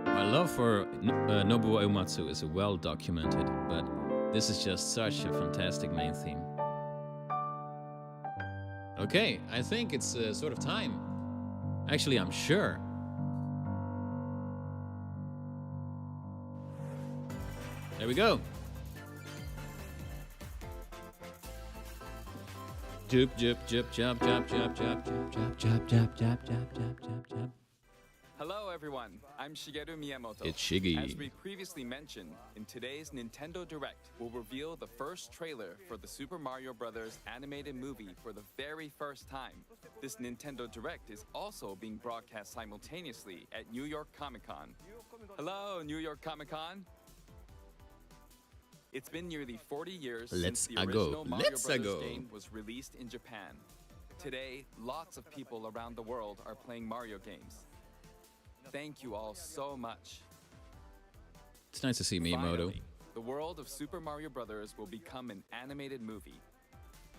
A: My love for Nobuo Uematsu is well documented, but this is just such a fantastic main theme. Okay, I think it's sort of time. Actually, I'm sure. There we go. Joop, joop, joop, jump, jump, jump, jump, jump, jump, jump, jump, jump, jump, jump, jump, jump.
B: Hello everyone, I'm Shigeru Miyamoto.
A: It's Shiggy.
B: As we previously mentioned, in today's Nintendo Direct, we'll reveal the first trailer for the Super Mario Bros. Animated movie for the very first time. This Nintendo Direct is also being broadcast simultaneously at New York Comic Con. Hello, New York Comic Con. It's been nearly 40 years since the original Mario Bros. Game was released in Japan. Today, lots of people around the world are playing Mario games. Thank you all so much.
A: It's nice to see Miyamoto.
B: Finally, the world of Super Mario Bros. Will become an animated movie.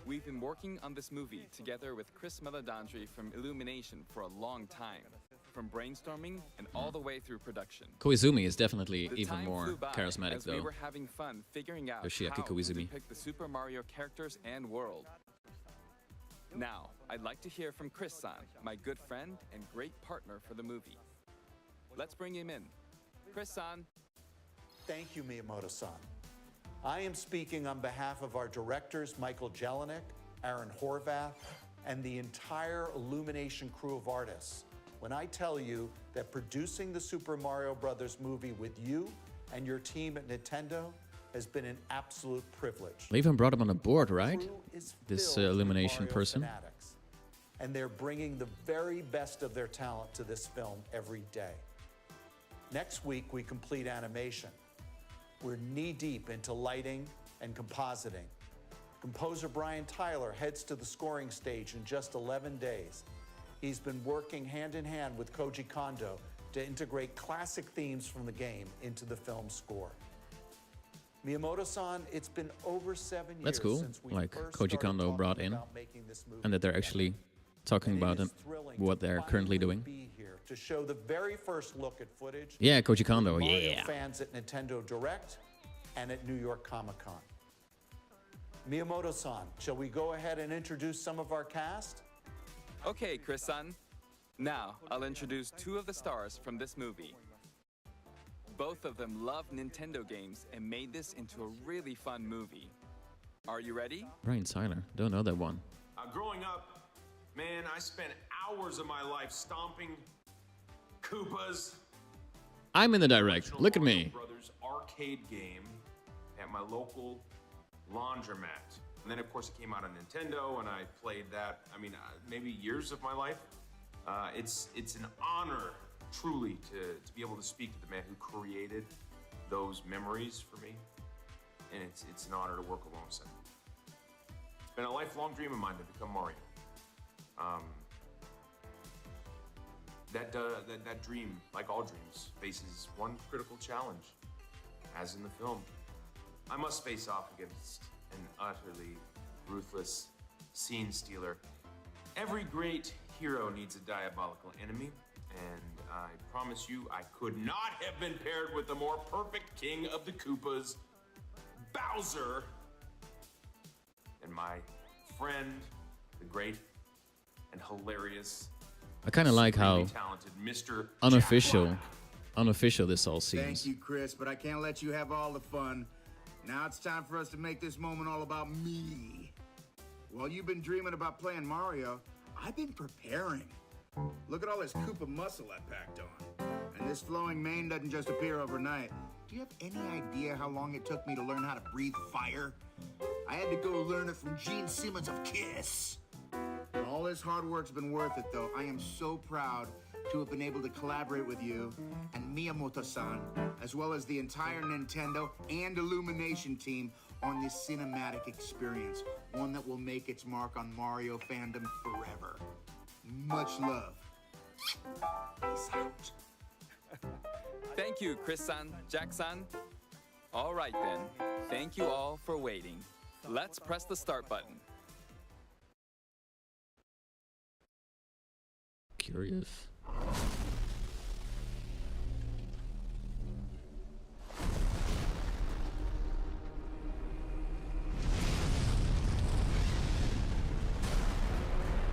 B: We've been working on this movie together with Chris Meledandri from Illumination for a long time, from brainstorming and all the way through production.
A: Koizumi is definitely
B: The
A: even
B: time
A: more
B: flew by
A: charismatic,
B: as
A: though.
B: we were having fun figuring out
A: Yoshiaki
B: how to
A: Koizumi.
B: depict the Super Mario characters and world. Now, I'd like to hear from Chris-san, my good friend and great partner for the movie. Let's bring him in. Chris-san.
C: Thank you, Miyamoto-san. I am speaking on behalf of our directors, Michael Jelinek, Aaron Horvath, and the entire Illumination crew of artists when I tell you that producing the Super Mario Bros. Movie with you and your team at Nintendo has been an absolute privilege.
A: They even brought him on a board, right?
C: The crew is
A: This
C: filled with
A: Illumination
C: Mario
A: person.
C: fanatics, and they're bringing the very best of their talent to this film every day. Next week, we complete animation. We're knee-deep into lighting and compositing. Composer Brian Tyler heads to the scoring stage in just 11 days. He's been working hand-in-hand with Koji Kondo to integrate classic themes from the game into the film score. Miyamoto-san, it's been over 7 years
A: That's cool,
C: since we
A: like
C: first
A: Koji
C: started
A: Kondo
C: talking
A: brought in,
C: about making this movie
A: and that they're
C: together.
A: actually talking
C: And it
A: about
C: is thrilling
A: what
C: to
A: they're currently
C: finally
A: doing.
C: be here to show the very first look at footage.
A: Yeah, Koji Kondo,
C: Mario
A: yeah.
C: fans at Nintendo Direct and at New York Comic Con. Miyamoto-san, shall we go ahead and introduce some of our cast?
B: Okay, Chris-san. Now, I'll introduce two of the stars from this movie. Both of them love Nintendo games and made this into a really fun movie. Are you ready?
A: Brian Tyler, don't know that one.
D: Growing up, man, I spent hours of my life stomping Koopas.
A: I'm in the direct.
D: Original
A: Look at
D: Mario
A: me.
D: Brothers arcade game at my local laundromat. And then, of course, it came out on Nintendo, and I played that, maybe years of my life. It's an honor, truly, to be able to speak to the man who created those memories for me. And it's an honor to work alongside him. It's been a lifelong dream of mine to become Mario. That dream, like all dreams, faces one critical challenge. As in the film, I must face off against an utterly ruthless scene stealer. Every great hero needs a diabolical enemy, and I promise you I could not have been paired with the more perfect king of the Koopas, Bowser, and my friend, the great and hilarious,
A: I kind of like how
D: supremely talented Mr.
A: unofficial,
D: Jack Black.
A: unofficial this all
E: Thank
A: seems.
E: you, Chris, but I can't let you have all the fun. Now it's time for us to make this moment all about me. While you've been dreaming about playing Mario, I've been preparing. Look at all this Koopa muscle I packed on. And this flowing mane doesn't just appear overnight. Do you have any idea how long it took me to learn how to breathe fire? I had to go learn it from Gene Simmons of Kiss. All this hard work's been worth it, though. I am so proud to have been able to collaborate with you and Miyamoto-san, as well as the entire Nintendo and Illumination team on this cinematic experience, one that will make its mark on Mario fandom forever. Much love. Peace out.
B: Thank you, Chris-san, Jack-san. All right then, thank you all for waiting. Let's press the start button.
A: Curious.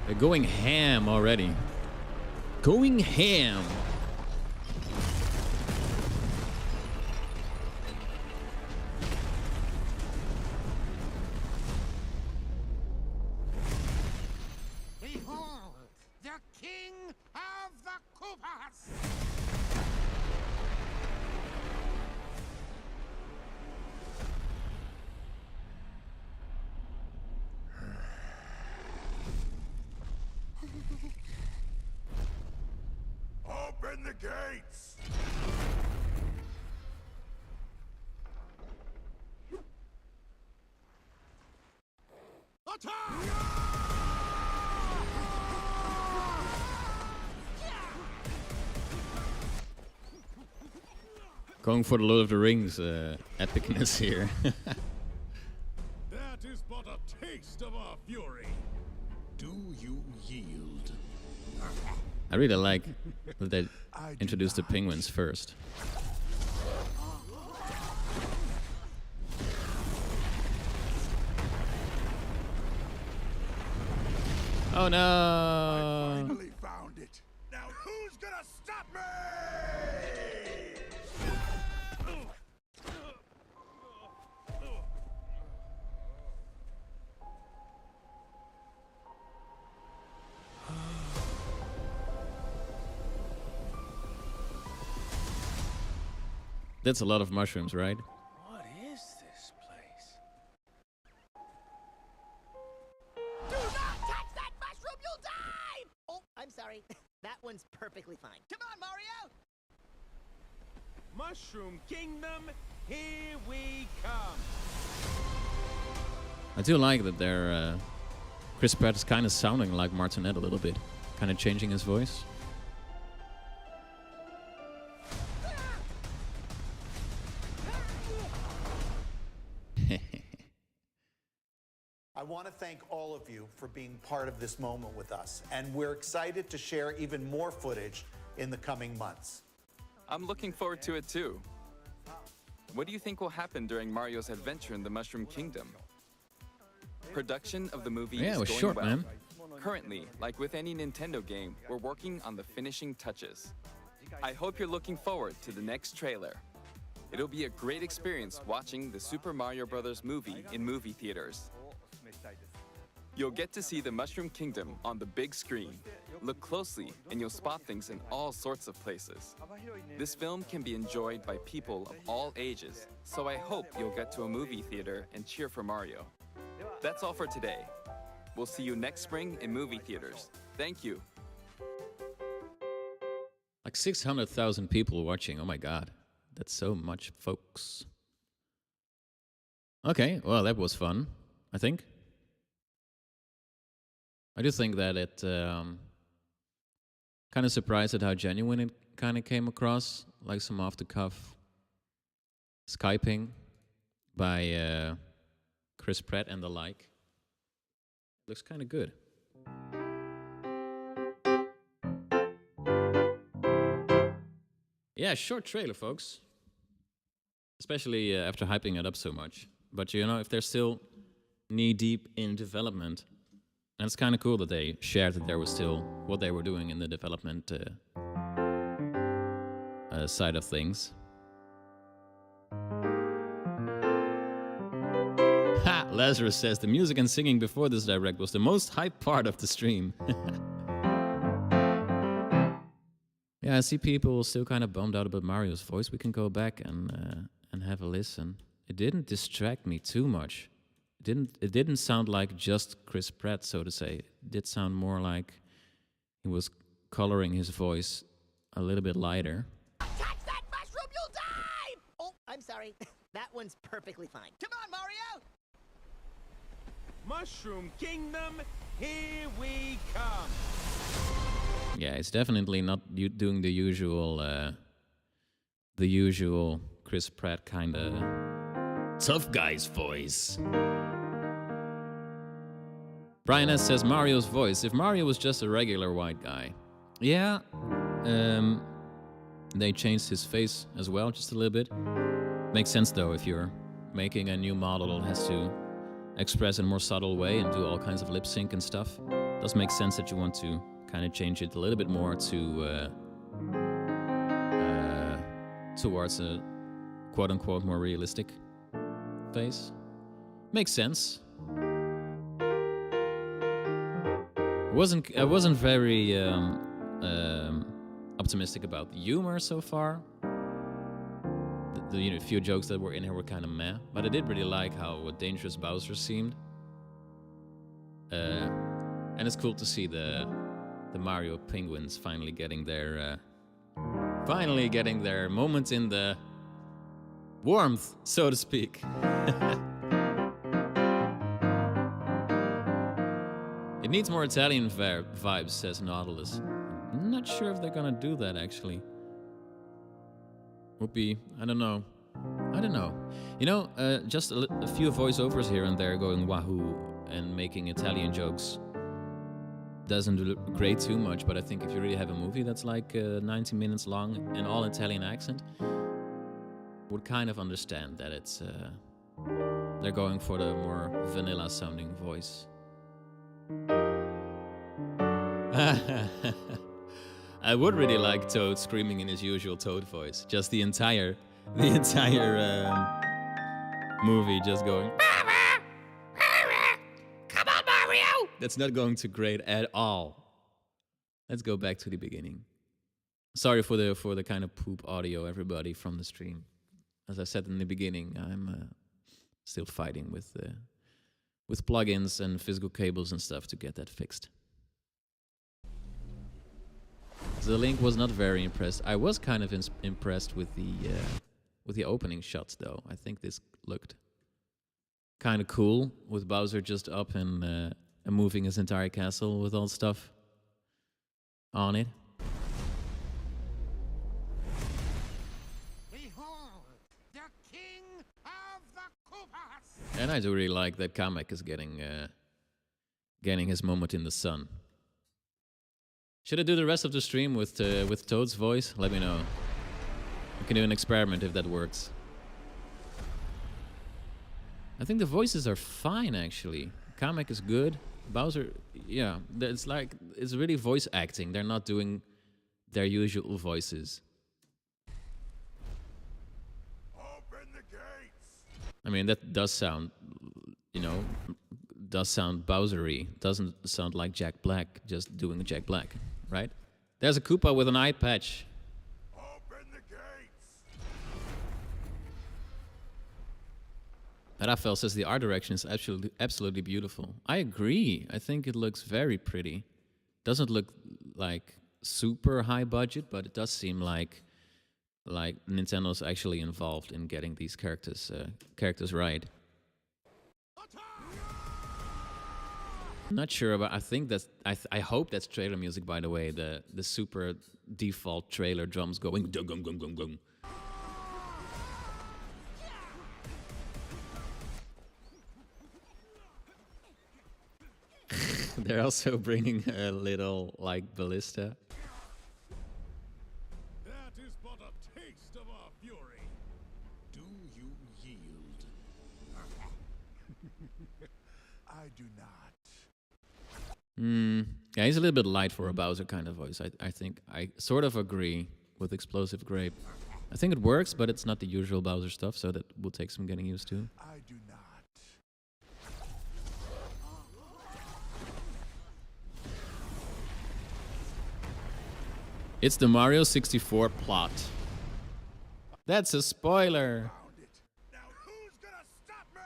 A: They're going ham already. Going ham.
F: Behold, the king of the Koopas!
E: gates!
A: Going for the Lord of the Rings epicness here.
F: That is but a taste of our fury. Do you yield?
A: I really like that they introduced the penguins first. Oh no!
E: Finally found it. Now who's gonna stop me?
A: That's a lot of mushrooms, right?
F: What is this place?
G: Do not touch that mushroom, you'll die! Oh, I'm sorry. That one's perfectly fine. Come on, Mario!
F: Mushroom Kingdom, here we come.
A: I do like that they're Chris Pratt is kind of sounding like Martinet a little bit, kind of changing his voice.
C: I want to thank all of you for being part of this moment with us, and we're excited to share even more footage in the coming months.
B: I'm looking forward to it too. What do you think will happen during Mario's adventure in the Mushroom Kingdom? Production of the movie
A: Yeah,
B: is
A: it was
B: going
A: short,
B: well.
A: man.
B: Currently, like with any Nintendo game, we're working on the finishing touches. I hope you're looking forward to the next trailer. It'll be a great experience watching the Super Mario Bros. Movie in movie theaters. You'll get to see the Mushroom Kingdom on the big screen. Look closely and you'll spot things in all sorts of places. This film can be enjoyed by people of all ages, so I hope you'll get to a movie theater and cheer for Mario. That's all for today. We'll see you next spring in movie theaters. Thank you.
A: Like 600,000 people watching. Oh my god. That's so much, folks. Okay, well, that was fun, I think. I do think that it kind of surprised at how genuine it kind of came across, like some off-the-cuff Skyping by Chris Pratt and the like. Looks kind of good. Yeah, short trailer, folks. Especially after hyping it up so much. But you know, if they're still knee-deep in development, and it's kind of cool that they shared that there was still what they were doing in the development side of things. Ha! Lazarus says the music and singing before this direct was the most hype part of the stream. Yeah, I see people still kind of bummed out about Mario's voice. We can go back and have a listen. It didn't distract me too much. It didn't sound like just Chris Pratt, so to say. It did sound more like he was coloring his voice a little bit lighter.
G: Touch that mushroom, you'll die! Oh, I'm sorry. That one's perfectly fine. Come on, Mario!
F: Mushroom Kingdom, here we come.
A: Yeah, it's definitely not doing the usual Chris Pratt kind of tough guy's voice. Brian S. says Mario's voice. If Mario was just a regular white guy. Yeah, they changed his face as well, just a little bit. Makes sense though, if you're making a new model that has to express in a more subtle way and do all kinds of lip sync and stuff. It does make sense that you want to kind of change it a little bit more to towards a quote-unquote more realistic face. Makes sense. I wasn't very optimistic about the humor so far. The few jokes that were in here were kind of meh, but I did really like how dangerous Bowser seemed. And it's cool to see the Mario penguins finally getting their Finally getting their moment in the warmth, so to speak. It needs more Italian vibes, says Nautilus. I'm not sure if they're gonna do that, actually. Would be, I don't know. You know, just a few voiceovers here and there going wahoo and making Italian jokes doesn't grate too much, but I think if you really have a movie that's like 90 minutes long and all Italian accent, would kind of understand that it's they're going for the more vanilla sounding voice. I would really like Toad screaming in his usual Toad voice. Just the entire movie just going. Come on, Mario! That's not going to grate at all. Let's go back to the beginning. Sorry for the kind of poop audio, everybody, from the stream. As I said in the beginning, I'm still fighting with plugins and physical cables and stuff to get that fixed. The Link was not very impressed. I was kind of impressed with the opening shots, though. I think this looked kind of cool, with Bowser just up and moving his entire castle with all stuff on it.
F: Behold, the king of the Koopas!
A: And I do really like that Kamek is getting his moment in the sun. Should I do the rest of the stream with Toad's voice? Let me know. We can do an experiment if that works. I think the voices are fine, actually. Kamek is good. Bowser, yeah, it's really voice acting. They're not doing their usual voices.
F: Open the gates!
A: I mean, that does sound, Bowser-y. Doesn't sound like Jack Black just doing Jack Black. Right? There's a Koopa with an eye patch.
F: Open the gates!
A: Raphael says the art direction is absolutely beautiful. I agree. I think it looks very pretty. Doesn't look like super high budget, but it does seem like Nintendo's actually involved in getting these characters right. Not sure, but I think that's. I hope that's trailer music. By the way, the super default trailer drums going dung gung gung gung gung. They're also bringing a little ballista.
F: That is but a taste of our fury. Do you yield? I do not.
A: Yeah, he's a little bit light for a Bowser kind of voice. I think I sort of agree with Explosive Grape. I think it works, but it's not the usual Bowser stuff, so that will take some getting used to.
F: I do not.
A: It's the Mario 64 plot. That's a spoiler.
F: Now who's gonna stop me?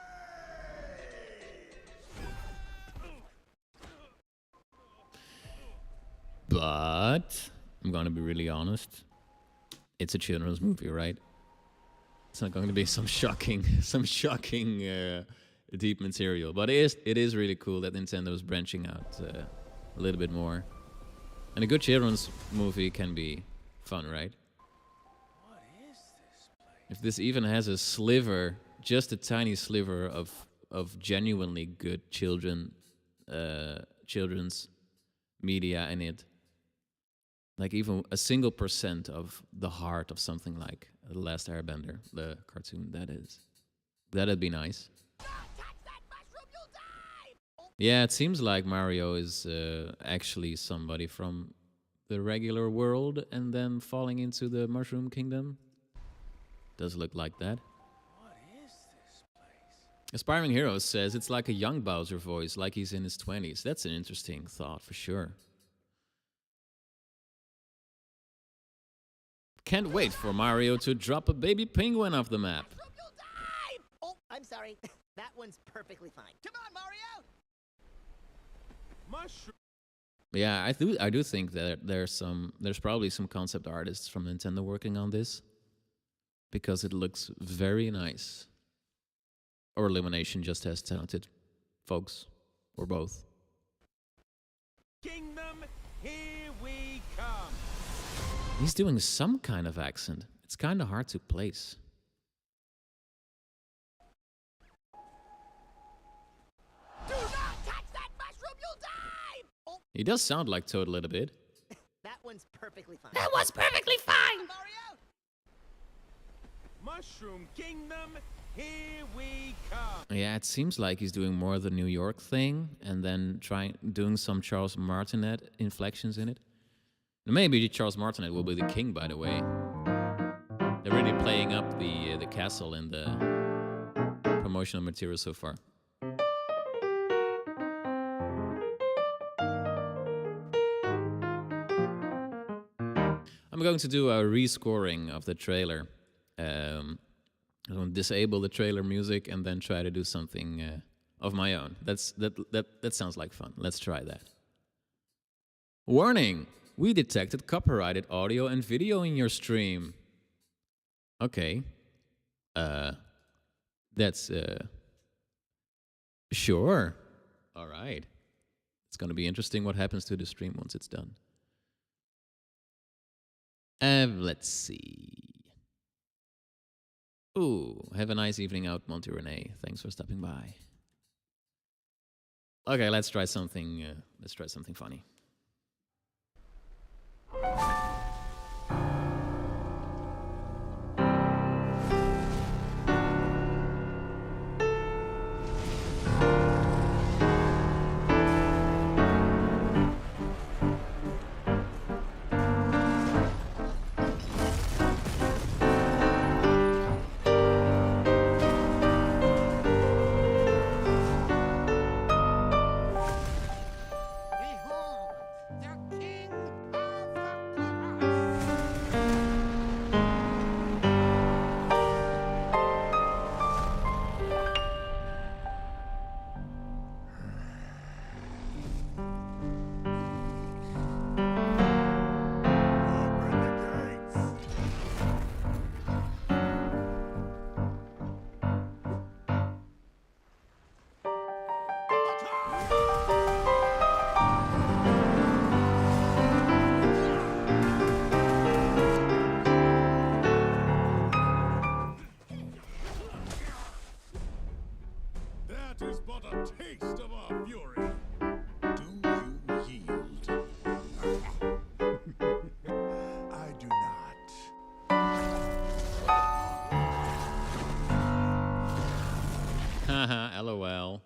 A: But I'm gonna be really honest. It's a children's movie, right? It's not going to be some shocking deep material. But it is really cool that Nintendo is branching out a little bit more. And a good children's movie can be fun, right?
F: What is this place?
A: If this even has a sliver, just a tiny sliver of genuinely good children's media in it, like even a single % of the heart of something like The Last Airbender, the cartoon, that'd be nice.
G: Don't touch that mushroom, you'll die! Oh,
A: Yeah, it seems like Mario is actually somebody from the regular world and then falling into the Mushroom Kingdom. Does look like that.
F: What is this place?
A: Aspiring Heroes says it's like a young Bowser voice, like he's in his 20s. That's an interesting thought for sure. Can't wait for Mario to drop a baby penguin off the map.
G: mushroom, you'll die! Oh, I'm sorry. That one's perfectly fine. Come on, Mario!
F: Mushroom.
A: Yeah, I do think that there's probably some concept artists from Nintendo working on this because it looks very nice. Or Illumination just has talented folks, or both.
F: Kingdom, here we come.
A: He's doing some kind of accent. It's kind of hard to place.
G: Do not touch that mushroom, you'll die! Oh,
A: He does sound like Toad a little bit.
G: that one's perfectly fine.
H: That was perfectly fine!
G: Mario!
F: Mushroom Kingdom, here we come.
A: Yeah, it seems like he's doing more of the New York thing and then doing some Charles Martinet inflections in it. Maybe Charles Martinet will be the king, by the way. They're really playing up the castle in the promotional material so far. I'm going to do a rescoring of the trailer. I'm going to disable the trailer music and then try to do something of my own. That sounds like fun. Let's try that. Warning! We detected copyrighted audio and video in your stream. Okay. That's sure. All right. It's going to be interesting what happens to the stream once it's done. Let's see. Ooh, have a nice evening out, Monty Renee. Thanks for stopping by. Okay, let's try something. Let's try something funny.
G: Behold, the king of the
E: Open the gates!
F: That is but a taste of our fury. Do you yield?
E: I do not.
A: Haha, lol.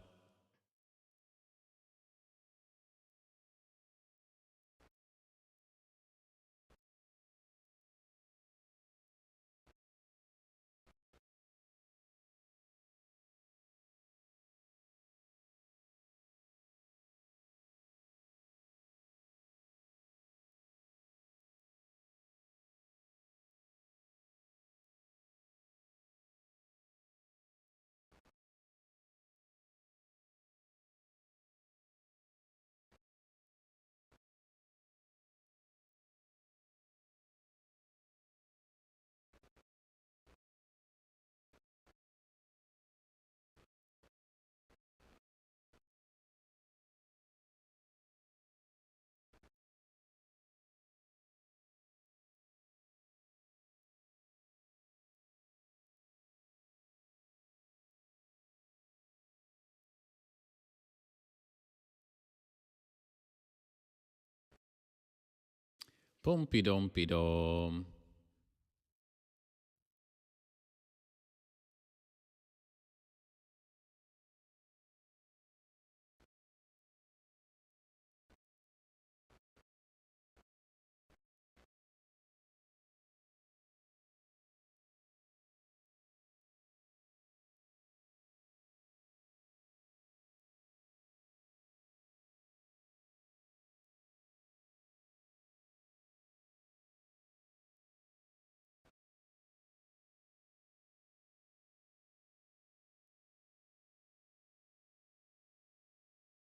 A: Pompidom.